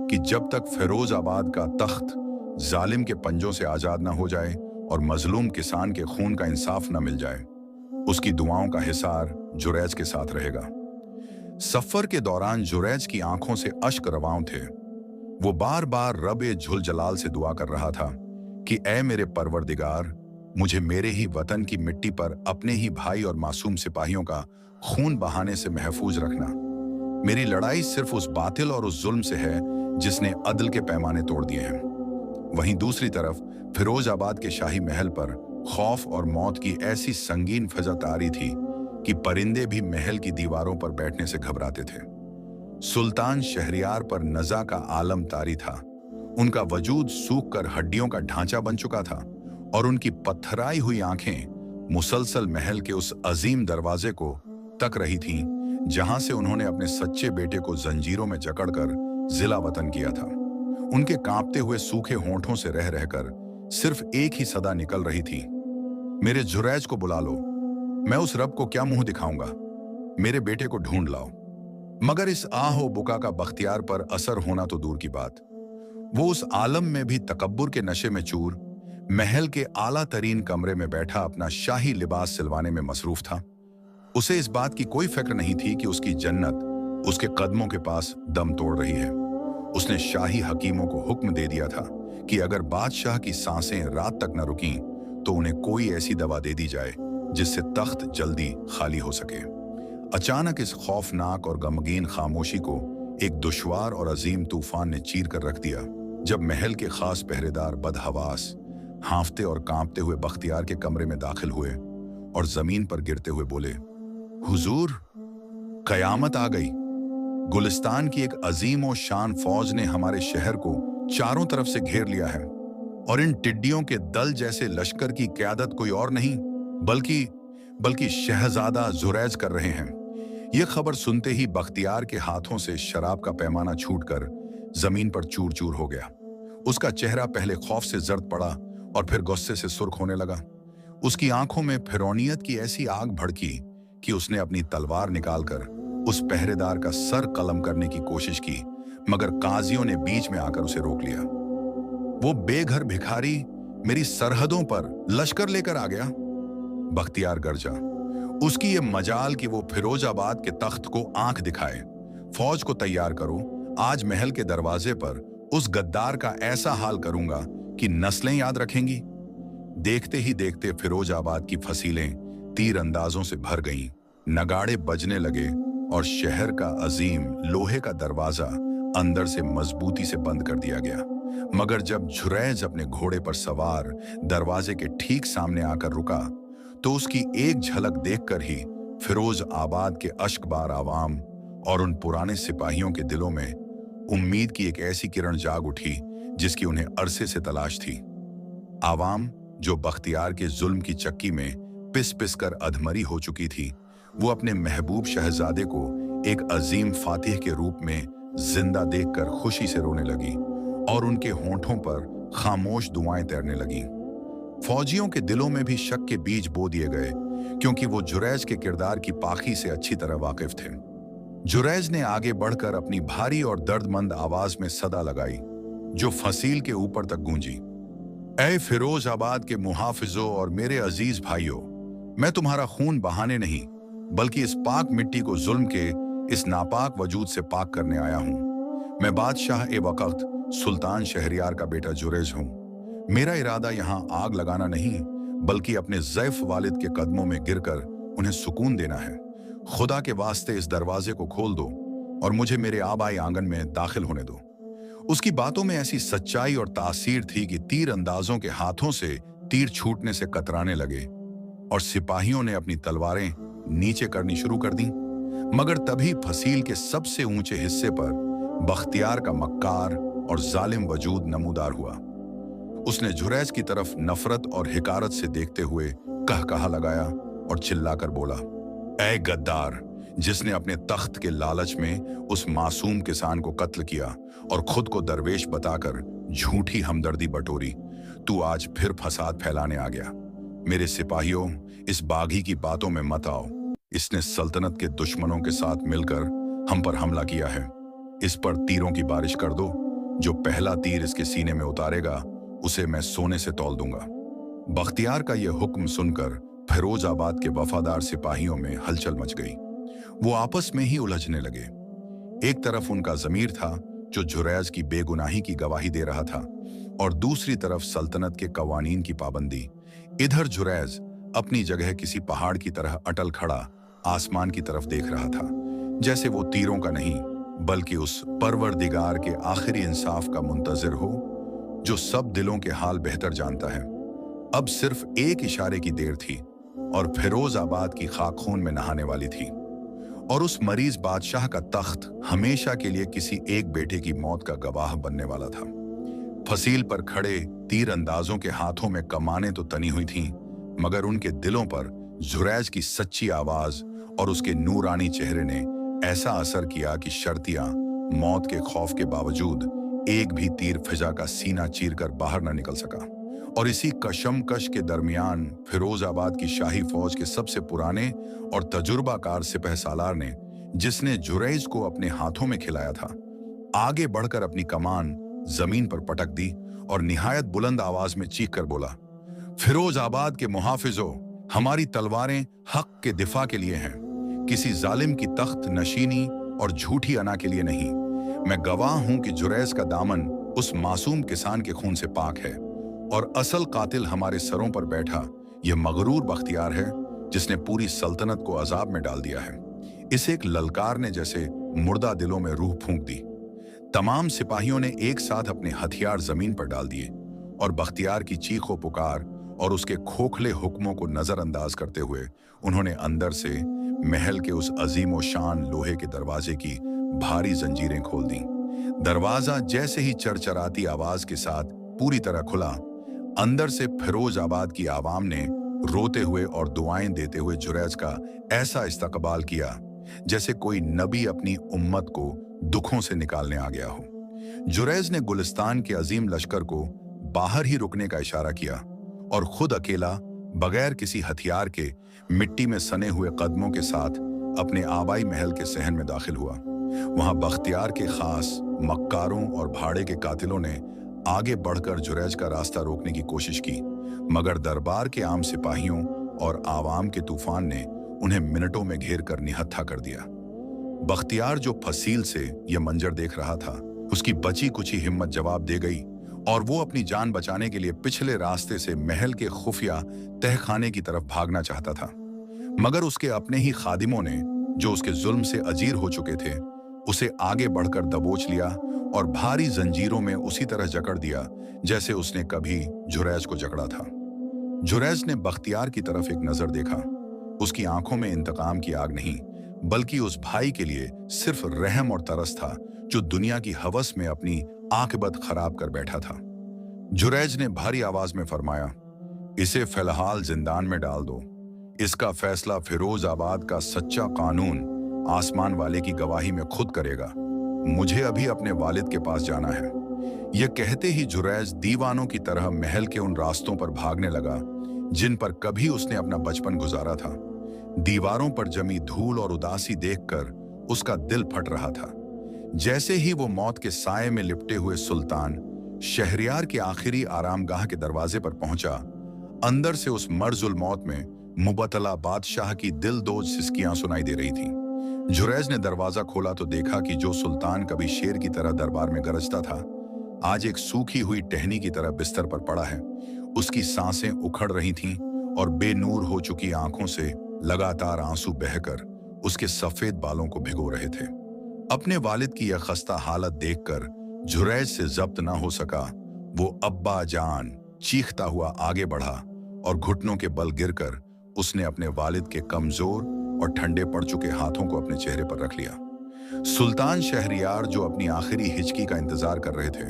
कि जब तक फिरोजाबाद का तख्त जालिम के पंजों से आजाद ना हो जाए और मजलूम किसान के खून का इंसाफ न मिल जाए, उसकी दुआओं का हिसार जुरैज के साथ रहेगा। सफर के दौरान जुरैज की आंखों से अश्क रवां थे। वो बार बार रब-ए झुल जलाल से दुआ कर रहा था कि ऐ मेरे परवरदिगार, मुझे मेरे ही वतन की मिट्टी पर अपने ही भाई और मासूम सिपाहियों का खून बहाने से महफूज रखना। मेरी लड़ाई सिर्फ उस बातिल और उस जुल्म से है जिसने अदल के पैमाने तोड़ दिए हैं। वहीं दूसरी तरफ फिरोजाबाद के शाही महल पर खौफ और मौत की ऐसी संगीन फिजा तारी थी कि परिंदे भी महल की दीवारों पर बैठने से घबराते थे। सुल्तान शहरियार पर नजा का आलम तारी था। उनका वजूद सूख कर हड्डियों का ढांचा बन चुका था और उनकी पत्थराई हुई आंखें मुसलसल महल के उस अजीम दरवाजे को तक रही थीं, जहां से उन्होंने अपने सच्चे बेटे को जंजीरों में जकड़कर जिला वतन किया था। उनके कांपते हुए सूखे होंठों से रह रहकर सिर्फ एक ही सदा निकल रही थी, मेरे जुरैज को बुला लो। मैं उस रब को क्या मुंह दिखाऊंगा? मेरे बेटे को ढूंढ लाओ। मगर इस आहो बुका का बख्तियार पर असर होना तो दूर की बात, वो उस आलम में भी तकब्बुर के नशे में चूर महल के आला तरीन कमरे में बैठा अपना शाही लिबास सिलवाने में मसरूफ था। उसे इस बात की कोई फिक्र नहीं थी कि उसकी जन्नत उसके कदमों के पास दम तोड़ रही है। उसने शाही हकीमों को हुक्म दे दिया था कि अगर बादशाह की सांसें रात तक न रुकीं तो उन्हें कोई ऐसी दवा दे दी जाए जिससे तख्त जल्दी खाली हो सके। अचानक इस खौफनाक और गमगीन खामोशी को एक दुश्वार और अजीम तूफान ने चीर कर रख दिया, जब महल के खास पहरेदार बदहवास हांफते और कांपते हुए बख्तियार के कमरे में दाखिल हुए और जमीन पर गिरते हुए बोले, हुजूर, कयामत आ गई। गुलिस्तान की एक अजीम और शान फौज ने हमारे शहर को चारों तरफ से घेर लिया है और इन टिड्डियों के दल जैसे लश्कर की क़यादत कोई और नहीं बल्कि शहजादा जुरैज कर रहे हैं। यह खबर सुनते ही बख्तियार के हाथों से शराब का पैमाना छूटकर जमीन पर चूर चूर हो गया। उसका चेहरा पहले खौफ से जर्द पड़ा और फिर गुस्से से सुर्ख होने लगा। उसकी आंखों में फिरौनियत की ऐसी आग भड़की कि उसने अपनी तलवार निकालकर उस पहरेदार का सर कलम करने की कोशिश की, मगर काजियों ने बीच में आकर उसे रोक लिया। वो बेघर भिखारी मेरी सरहदों पर लश्कर लेकर आ गया, बख्तियार गरजा। उसकी ये मजाल कि वो फिरोजाबाद के तख्त को आंख दिखाए। फौज को तैयार करो, आज महल के दरवाजे पर उस गद्दार का ऐसा हाल करूंगा कि नस्लें याद रखेंगी। देखते ही देखते फिरोजाबाद की फसीलें तीर अंदाजों से भर गईं, नगाड़े बजने लगे और शहर का अजीम लोहे का दरवाजा अंदर से मजबूती से बंद कर दिया गया। मगर जब जुरैज अपने घोड़े पर सवार दरवाजे के ठीक सामने आकर रुका तो उसकी एक झलक देखकर ही फिरोज आबाद के अश्कबार आवाम और उन पुराने सिपाहियों के दिलों में उम्मीद की एक ऐसी किरण जाग उठी जिसकी उन्हें अरसे से तलाश थी। आवाम जो बख्तियार के जुल्म की चक्की में पिस पिस कर अधमरी हो चुकी थी, वो अपने महबूब शहजादे को एक अजीम फातिह के रूप में जिंदा देखकर खुशी से रोने लगी और उनके होंठों पर खामोश दुआएं तैरने लगीं। फौजियों के दिलों में भी शक के बीज बो दिए गए, क्योंकि वो जुरैज के किरदार की पाखी से अच्छी तरह वाकिफ थे। जुरैज ने आगे बढ़कर अपनी भारी और दर्दमंद आवाज में सदा लगाई, जो फसील के ऊपर तक गूंजी। ऐ फिरोजाबाद के मुहाफिजों और मेरे अजीज भाइयों, मैं तुम्हारा खून बहाने नहीं बल्कि इस पाक मिट्टी को जुल्म के इस नापाक वजूद से पाक करने आया हूं। मैं बादशाह ए वक्त सुल्तान शहरियार का बेटा जुरैज हूं। मेरा इरादा यहां आग लगाना नहीं बल्कि अपने ज़ैफ वालिद के कदमों में गिरकर उन्हें सुकून देना है। खुदा के वास्ते इस दरवाजे को खोल दो और मुझे मेरे आबाई आंगन में दाखिल होने दो। उसकी बातों में ऐसी सच्चाई और तासीर थी कि तीर अंदाजों के हाथों से तीर छूटने से कतराने लगे और सिपाहियों ने अपनी तलवारें नीचे करनी शुरू कर दी। मगर तभी फसील के सबसे ऊंचे हिस्से पर बख्तियार का मक्कार और जालिम वजूद नमूदार हुआ। उसने जुरैज की तरफ नफरत और हिकारत से देखते हुए कहकहा लगाया और चिल्लाकर बोला, ऐ गद्दार, जिसने अपने तख्त के लालच में उस मासूम किसान को कत्ल किया और खुद को दरवेश बताकर झूठी हमदर्दी बटोरी, तू आज फिर फसाद फैलाने आ गया। मेरे सिपाहियों, इस बागी की बातों में मत आओ। इसने सल्तनत के दुश्मनों के साथ मिलकर हम पर हमला किया है। इस पर तीरों की बारिश कर दो। जो पहला तीर इसके सीने में उतारेगा उसे मैं सोने से तौल दूंगा। बख्तियार का यह हुक्म सुनकर फिरोजाबाद के वफादार सिपाहियों में हलचल मच गई। वो आपस में ही उलझने लगे। एक तरफ उनका ज़मीर था जो जुरैज की बेगुनाही की गवाही दे रहा था, और दूसरी तरफ सल्तनत के कवानीन की पाबंदी। इधर जुरैज अपनी जगह किसी पहाड़ की तरह अटल खड़ा आसमान की तरफ देख रहा था, जैसे वो तीरों का नहीं बल्कि उस परवरदिगार के आखिरी इंसाफ का मुंतजिर हो, जो सब दिलों के हाल बेहतर जानता है। अब सिर्फ एक इशारे की देर थी और फिरोजाबाद की खाक खून में नहाने वाली थी, और उस मरीज बादशाह का तख्त हमेशा के लिए किसी एक बेटे की मौत का गवाह बनने वाला था। फसील पर खड़े तीर अंदाजों के हाथों में कमानें तो तनी हुई थीं, मगर उनके दिलों पर जुरैज की सच्ची आवाज और उसके नूरानी चेहरे ने ऐसा असर किया कि शर्तिया मौत के खौफ के बावजूद एक भी तीर फिजा का सीना चीरकर बाहर न निकल सका। और इसी कशमकश के दरमियान फिरोजाबाद की शाही फौज के सबसे पुराने और तजुर्बाकार सिपह सालार ने, जिसने जुरैज को अपने हाथों में खिलाया था, आगे बढ़कर अपनी कमान जमीन पर पटक दी और निहायत बुलंद आवाज में चीख कर बोला, फिरोजाबाद के मुहाफिजों, हमारी तलवारें हक के दिफा के लिए हैं, किसी जालिम की तख्त नशीनी और झूठी अना के लिए नहीं। मैं गवाह हूं कि जुरैज का दामन उस मासूम किसान के खून से पाक है और असल कातिल हमारे सरों पर बैठा यह मगरूर बख्तियार है जिसने पूरी सल्तनत को अजाब में डाल दिया है। इस एक ललकार ने जैसे मुर्दा दिलों में रूह फूंक दी। तमाम सिपाहियों ने एक साथ अपने हथियार जमीन पर डाल दिए और बख्तियार की चीखों पुकार और उसके खोखले हुक्मों को नजरअंदाज करते हुए उन्होंने अंदर से महल के उस अजीम शान लोहे के दरवाजे की भारी जंजीरें खोल दी। दरवाजा जैसे ही चरचराती आवाज के साथ पूरी तरह खुला, अंदर से फिरोजाबाद की आवाम ने रोते हुए और दुआएं देते हुए जुरैज का ऐसा इस्तकबाल किया जैसे कोई नबी अपनी उम्मत को दुखों से निकालने आ गया हो। जुरैज ने गुलिस्तान के अजीम लश्कर को बाहर ही रुकने का इशारा किया और खुद अकेला बगैर किसी हथियार के मिट्टी में सने हुए कदमों के साथ अपने आबाई महल के सहन में दाखिल हुआ। वहां बख्तियार के खास मक्कारों और भाड़े के कातिलों ने आगे बढ़कर जुरैज का रास्ता रोकने की कोशिश की, मगर दरबार के आम सिपाहियों और आवाम के तूफान ने उन्हें मिनटों में घेर कर निहत्था कर दिया। बख्तियार जो फसील से यह मंजर देख रहा था, उसकी बची कुची हिम्मत जवाब दे गई और वो अपनी जान बचाने के लिए पिछले रास्ते से महल के खुफिया तहखाने की तरफ भागना चाहता था, मगर उसके अपने ही खादिमों ने, जो उसके जुल्म से अजीर हो चुके थे, उसे आगे बढ़कर दबोच लिया और भारी जंजीरों में उसी तरह जकड़ दिया जैसे उसने कभी जुरैज को जकड़ा था। जुरैज ने बख्तियार की तरफ एक नजर देखा। उसकी आंखों में इंतकाम की आग नहीं, बल्कि उस भाई के लिए सिर्फ रहम और तरस था जो दुनिया की हवस में अपनी आकिबत खराब कर बैठा था। जुरैज ने भारी आवाज में फरमाया, इसे फिलहाल जिंदान में डाल दो। इसका फैसला फिरोजाबाद का सच्चा कानून आसमान वाले की गवाही में खुद करेगा। मुझे अभी अपने वालिद के पास जाना है। यह कहते ही जुरैज दीवानों की तरह महल के उन रास्तों पर भागने लगा जिन पर कभी उसने अपना बचपन गुजारा था। दीवारों पर जमी धूल और उदासी देखकर उसका दिल फट रहा था। जैसे ही वो मौत के साए में लिपटे हुए सुल्तान शहरियार के आखिरी आरामगाह के दरवाजे पर पहुंचा, अंदर से उस मर्जुल मौत में मुबतला बादशाह की दिलदोज सिसकियां सुनाई दे रही थीं। जुरैज ने दरवाजा खोला तो देखा कि जो सुल्तान कभी शेर की तरह दरबार में गरजता था, आज एक सूखी हुई टहनी की तरह बिस्तर पर पड़ा है। उसकी सांसें उखड़ रही थीं और बेनूर हो चुकी आंखों से लगातार आंसू बहकर उसके सफेद बालों को भिगो रहे थे। अपने वालिद की यह खस्ता हालत देखकर जुरैज से जब्त ना हो सका। वो अब्बा जान चीखता हुआ आगे बढ़ा और घुटनों के बल गिरकर उसने अपने वालिद के कमजोर और ठंडे पड़ चुके हाथों को अपने चेहरे पर रख लिया। सुल्तान शहरियार, जो अपनी आखिरी हिचकी का इंतजार कर रहे थे,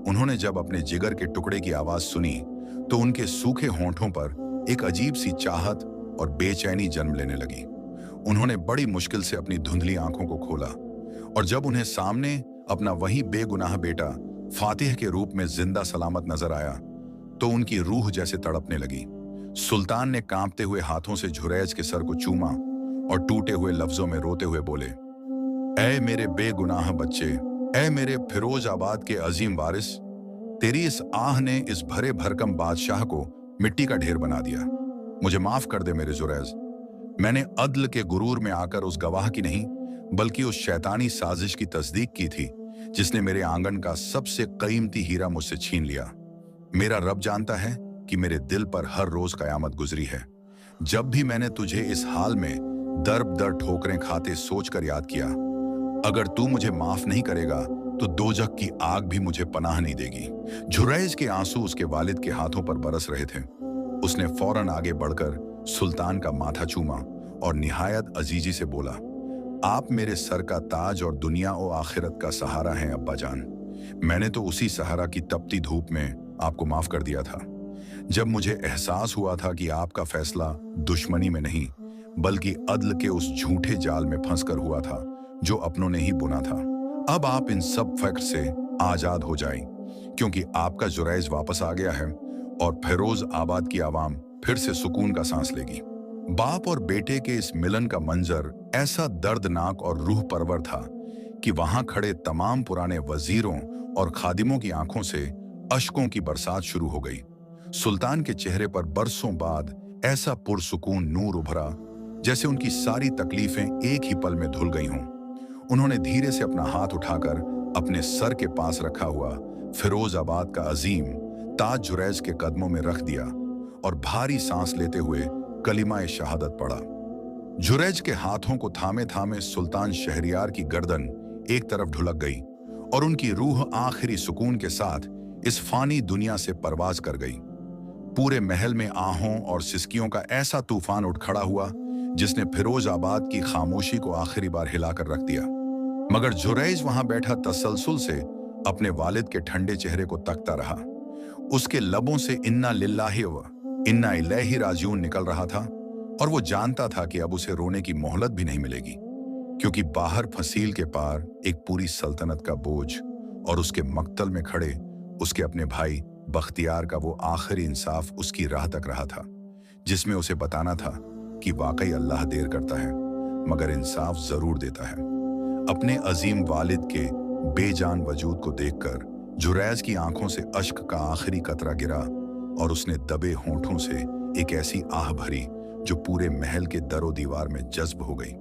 उन्होंने जब अपने जिगर के टुकड़े की आवाज सुनी तो उनके सूखे होंठों पर एक अजीब सी चाहत और बेचैनी जन्म लेने लगी। उन्होंने बड़ी मुश्किल से अपनी धुंधली आंखों को खोला और जब उन्हें सामने अपना वही बेगुनाह बेटा फातिह के रूप में जिंदा सलामत नजर आया तो उनकी रूह जैसे तड़पने लगी। सुल्तान ने कांपते हुए हाथों से जुरैज के सर को चूमा और टूटे हुए लफ्जों में रोते हुए बोले, ऐ मेरे बेगुनाह बच्चे, ऐ मेरे फिरोजाबाद के अजीम वारिस, तेरी इस आह ने इस भरे भरकम बादशाह को मिट्टी का ढेर बना दिया। मुझे माफ कर दे मेरे जुरैज। मैंने अदल के गुरूर में आकर उस गवाह की नहीं बल्कि उस शैतानी साजिश की तस्दीक की थी जिसने मेरे आंगन का सबसे कीमती हीरा मुझसे छीन लिया। मेरा रब जानता है कि मेरे दिल पर हर रोज कयामत गुजरी है। जब भी मैंने तुझे इस हाल में दर दर ठोकरें खाते सोचकर याद किया, अगर तू मुझे माफ नहीं करेगा तो दोजख की आग भी मुझे पनाह नहीं देगी। जुरैज के आंसू उसके वालिद के हाथों पर बरस रहे थे। उसने फौरन आगे बढ़कर सुल्तान का माथा चूमा और निहायत अजीजी से बोला, आप मेरे सर का ताज और दुनिया और आखिरत का सहारा हैं अब्बा जान। मैंने तो उसी सहारा की तपती धूप में आपको माफ कर दिया था। जब मुझे एहसास हुआ था कि आपका फैसला दुश्मनी में नहीं बल्कि अदल के उस झूठे जाल में फंसकर हुआ था जो अपनों ने ही बुना था। अब आप इन सब फक्र से आजाद हो जाएं, क्योंकि आपका जुरैज वापस आ गया है और फिरोज आबाद की आवाम फिर से सुकून का सांस लेगी। बाप और बेटे के इस मिलन का मंजर ऐसा दर्दनाक और रूह परवर था कि वहां खड़े तमाम पुराने वजीरों और खादिमों की आंखों से अश्कों की बरसात शुरू हो गई। सुल्तान के चेहरे पर बरसों बाद ऐसा पुरसुकून नूर उभरा जैसे उनकी सारी तकलीफें एक ही पल में धुल गई हों। उन्होंने धीरे से अपना हाथ उठाकर अपने सर के पास रखा हुआ फिरोजाबाद का अजीम ताज जुरैज के कदमों में रख दिया और भारी सांस लेते हुए कलिमा शहादत पढ़ा। जुरैज के हाथों को थामे थामे सुल्तान शहरियार की गर्दन एक तरफ ढुलक गई और उनकी रूह आखिरी सुकून के साथ इस फानी दुनिया से परवाज कर गई। पूरे महल में आहों और सिसकियों का ऐसा तूफान उठ खड़ा हुआ जिसने फिरोजाबाद की खामोशी को आखिरी बार हिलाकर रख दिया। मगर जुरैज वहां बैठा तसलसल से अपने वालिद के ठंडे चेहरे को तकता रहा। उसके लबों से इन्ना लिल्लाहि व इन्ना इलैहि राजिऊन निकल रहा था और वो जानता था कि अब उसे रोने की मोहलत भी नहीं मिलेगी, क्योंकि बाहर फसील के पार एक पूरी सल्तनत का बोझ और उसके मक्तल में खड़े उसके अपने भाई बख्तियार का वो आखिरी इंसाफ उसकी राह तक रहा था, जिसमें उसे बताना था कि वाकई अल्लाह देर करता है मगर इंसाफ जरूर देता है। अपने अजीम वालिद के बेजान वजूद को देखकर जुरैज की आंखों से अश्क का आखिरी कतरा गिरा और उसने दबे होंठों से एक ऐसी आह भरी जो पूरे महल के दरो दीवार में जज्ब हो गई।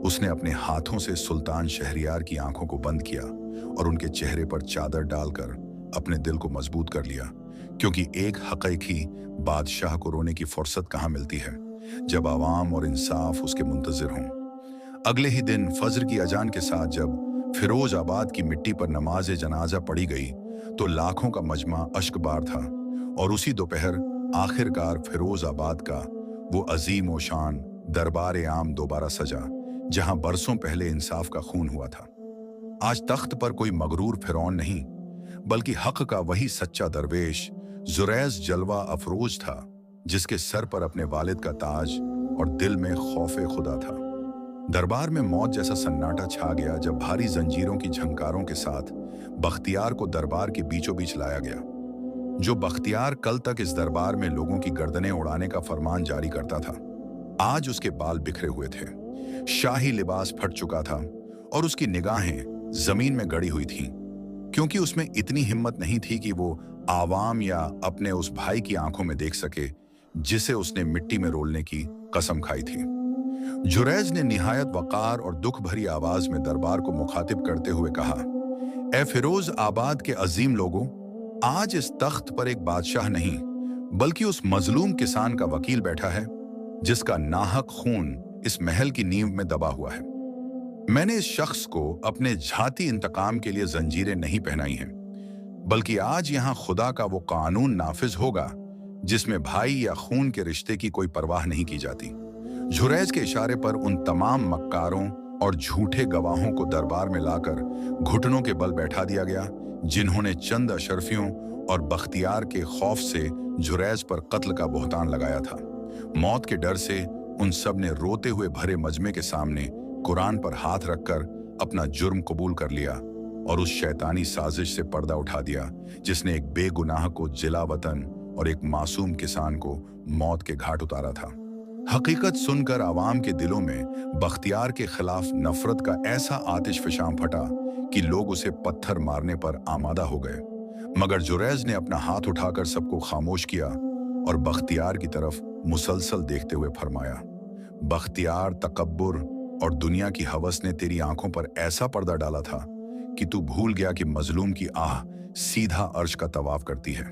उसने अपने हाथों से सुल्तान शहरियार की आंखों को बंद किया और उनके चेहरे पर चादर डालकर अपने दिल को मजबूत कर लिया, क्योंकि एक हकीकी बादशाह को रोने की फुर्सत कहाँ मिलती है जब आवाम और इंसाफ उसके मुंतजिर हों। अगले ही दिन फजर की अजान के साथ जब फिरोजाबाद की मिट्टी पर नमाज जनाजा पढ़ी गई तो लाखों का मजमा अश्कबार था और उसी दोपहर आखिरकार फिरोजाबाद का वो अजीम ओ शान दरबार आम दोबारा सजा जहां बरसों पहले इंसाफ का खून हुआ था। आज तख्त पर कोई मगरूर फिरौन नहीं बल्कि हक का वही सच्चा दरवेश जुरैज जलवा अफरोज था, जिसके सर पर अपने वालिद का ताज और दिल में खौफे खुदा था। दरबार में मौत जैसा सन्नाटा छा गया जब भारी जंजीरों की झंकारों के साथ बख्तियार को दरबार के बीचों बीच लाया गया। जो बख्तियार कल तक इस दरबार में लोगों की गर्दनें उड़ाने का फरमान जारी करता था, आज उसके बाल बिखरे हुए थे, शाही लिबास फट चुका था और उसकी निगाहें जमीन में गड़ी हुई थीं, क्योंकि उसमें इतनी हिम्मत नहीं थी कि वो आवाम या अपने उस भाई की आंखों में देख सके जिसे उसने मिट्टी में रोलने की कसम खाई थी। जुरैज ने निहायत वकार और दुख भरी आवाज में दरबार को मुखातिब करते हुए कहा, ए फिरोज आबाद के अजीम लोगों, आज इस तख्त पर एक बादशाह नहीं बल्कि उस मजलूम किसान का वकील बैठा है जिसका नाहक खून इस महल की नींव में दबा हुआ है। मैंने इस शख्स को अपने झाती इंतकाम के लिए जंजीरें नहीं पहनाई हैं, बल्कि आज यहां खुदा का वो कानून नाफिज होगा जिसमें भाई या खून के रिश्ते की कोई परवाह नहीं की जाती। जुरैज के इशारे पर उन तमाम मक्कारों और झूठे गवाहों को दरबार में लाकर घुटनों के बल बैठा दिया गया, जिन्होंने चंद अशरफियों और बख्तियार के खौफ से जुरैज पर कत्ल का बोहतान लगाया था। मौत के डर से उन सब ने रोते हुए भरे मजमे के सामने कुरान पर हाथ रखकर अपना जुर्म कबूल कर लिया और उस शैतानी साजिश से पर्दा उठा दिया जिसने एक बेगुनाह को जिला वतन और एक मासूम किसान को मौत के घाट उतारा था। हकीकत सुनकर आवाम के दिलों में बख्तियार के खिलाफ नफरत का ऐसा आतिश फिशाम फटा कि लोग उसे पत्थर मारने पर आमादा हो गए, मगर जुरैज ने अपना हाथ उठाकर सबको खामोश किया और बख्तियार की तरफ मुसलसल देखते हुए फरमाया, बख्तियार, तकब्बुर और दुनिया की हवस ने तेरी आंखों पर ऐसा पर्दा डाला था कि तू भूल गया कि मजलूम की आह सीधा अर्श का तवाफ करती है।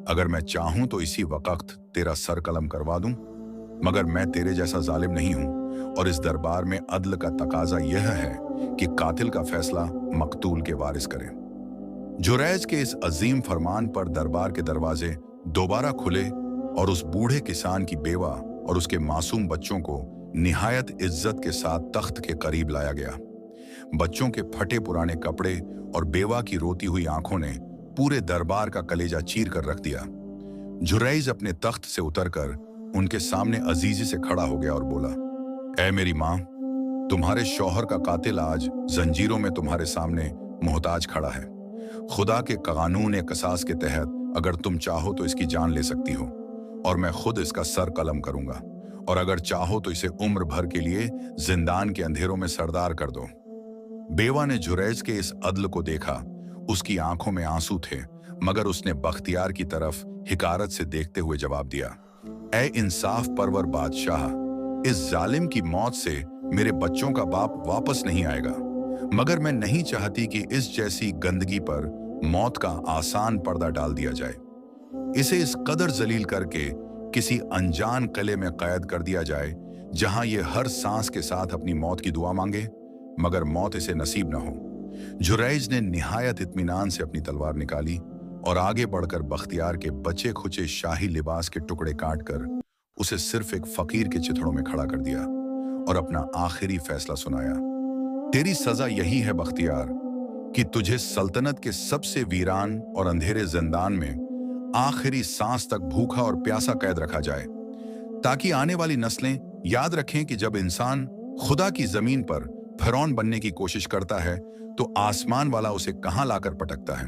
अगर मैं चाहूं तो इसी वक्त तेरा सर कलम करवा दूं, मगर मैं तेरे जैसा जालिम नहीं हूं और इस दरबार में अदल का तकाजा यह है कि कातिल का फैसला मकतूल के वारिस करें। जुरैज के इस अजीम फरमान पर दरबार के दरवाजे दोबारा खुले और उस बूढ़े किसान की बेवा और उसके मासूम बच्चों को निहायत इज्जत के साथ तख्त के करीब लाया गया। बच्चों के फटे पुराने कपड़े और बेवा की रोती हुई आंखों ने पूरे दरबार का कलेजा चीर कर रख दिया। जुरैज अपने तख्त से उतरकर उनके सामने अजीजी से खड़ा हो गया और बोला, ऐ मेरी माँ, तुम्हारे शौहर का कातिल आज जंजीरों में तुम्हारे सामने मोहताज खड़ा है। खुदा के कानून कसास के तहत अगर तुम चाहो तो इसकी जान ले सकती हो और मैं खुद इसका सर कलम करूंगा, और अगर चाहो तो इसे उम्र भर के लिए जिंदान के अंधेरों में सरदार कर दो। बेवा ने जुरैज के इस अदल को देखा। उसकी आंखों में आंसू थे, मगर उसने बख्तियार की तरफ हिकारत से देखते हुए जवाब दिया, ऐ इंसाफ परवर बादशाह, इस जालिम की मौत से मेरे बच्चों का बाप वापस नहीं आएगा, मगर मैं नहीं चाहती कि इस जैसी गंदगी पर मौत का आसान पर्दा डाल दिया जाए। इसे इस कदर जलील करके किसी अनजान किले में कैद कर दिया जाए, जहां ये हर सांस के साथ अपनी मौत की दुआ मांगे, मगर मौत इसे नसीब न हो। जुरैज ने निहायत इत्मीनान से अपनी तलवार निकाली और आगे बढ़कर बख्तियार के बचे खुचे शाही लिबास के टुकड़े काटकर उसे सिर्फ एक फकीर के चिथड़ों में खड़ा कर दिया और अपना आखिरी फैसला सुनाया। तेरी सजा यही है बख्तियार कि तुझे सल्तनत के सबसे वीरान और अंधेरे जिंदान में आखिरी सांस तक भूखा और प्यासा कैद रखा जाए, ताकि आने वाली नस्लें याद रखें कि जब इंसान खुदा की जमीन पर फिरौन बनने की कोशिश करता है तो आसमान वाला उसे कहां लाकर पटकता है।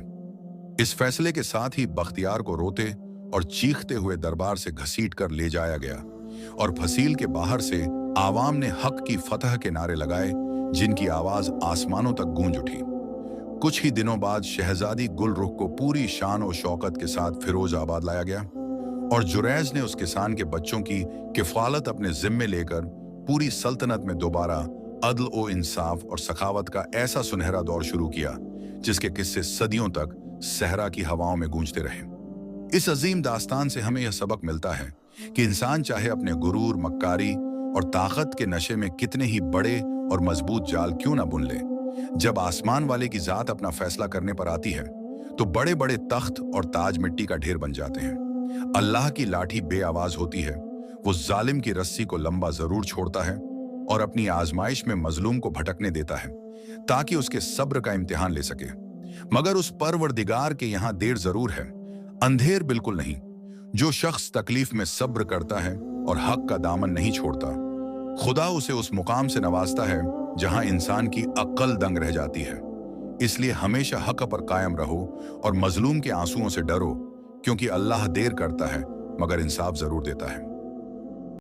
इस फैसले के साथ ही बख्तियार को रोते और चीखते हुए दरबार से घसीट कर ले जाया गया और फसील के बाहर से आवाम ने हक की फतह के नारे लगाए, जिनकी आवाज आसमानों तक गूंज उठी। कुछ ही दिनों बाद शहजादी गुलरुख को पूरी शान और शौकत के साथ फिरोजाबाद लाया गया और जुरैज ने उस किसान के बच्चों की किफालत अपने जिम्मे लेकर पूरी सल्तनत में दोबारा अदल ओ इंसाफ और सखावत का ऐसा सुनहरा दौर शुरू किया, जिसके किस्से सदियों तक सहरा की हवाओं में गूंजते रहे। इस अजीम दास्तान से हमें यह सबक मिलता है कि इंसान चाहे अपने गुरूर, मक्कारी और ताकत के नशे में कितने ही बड़े और मजबूत जाल क्यों ना बुन ले, जब आसमान वाले की जात अपना फैसला करने पर आती है तो बड़े बड़े तख्त और ताज मिट्टी का ढेर बन जाते हैं। अल्लाह की लाठी बेआवाज होती है, वो जालिम की रस्सी को लंबा जरूर छोड़ता है और अपनी आजमाइश में मजलूम को भटकने देता है, ताकि उसके सब्र का इम्तिहान ले सके। मगर उस परवरदिगार के यहां देर जरूर है, अंधेर बिल्कुल नहीं। जो शख्स तकलीफ में सब्र करता है और हक का दामन नहीं छोड़ता, खुदा उसे उस मुकाम से नवाजता है जहां इंसान की अक्ल दंग रह जाती है। इसलिए हमेशा हक पर कायम रहो और मजलूम के आंसुओं से डरो, क्योंकि अल्लाह देर करता है मगर इंसाफ जरूर देता है।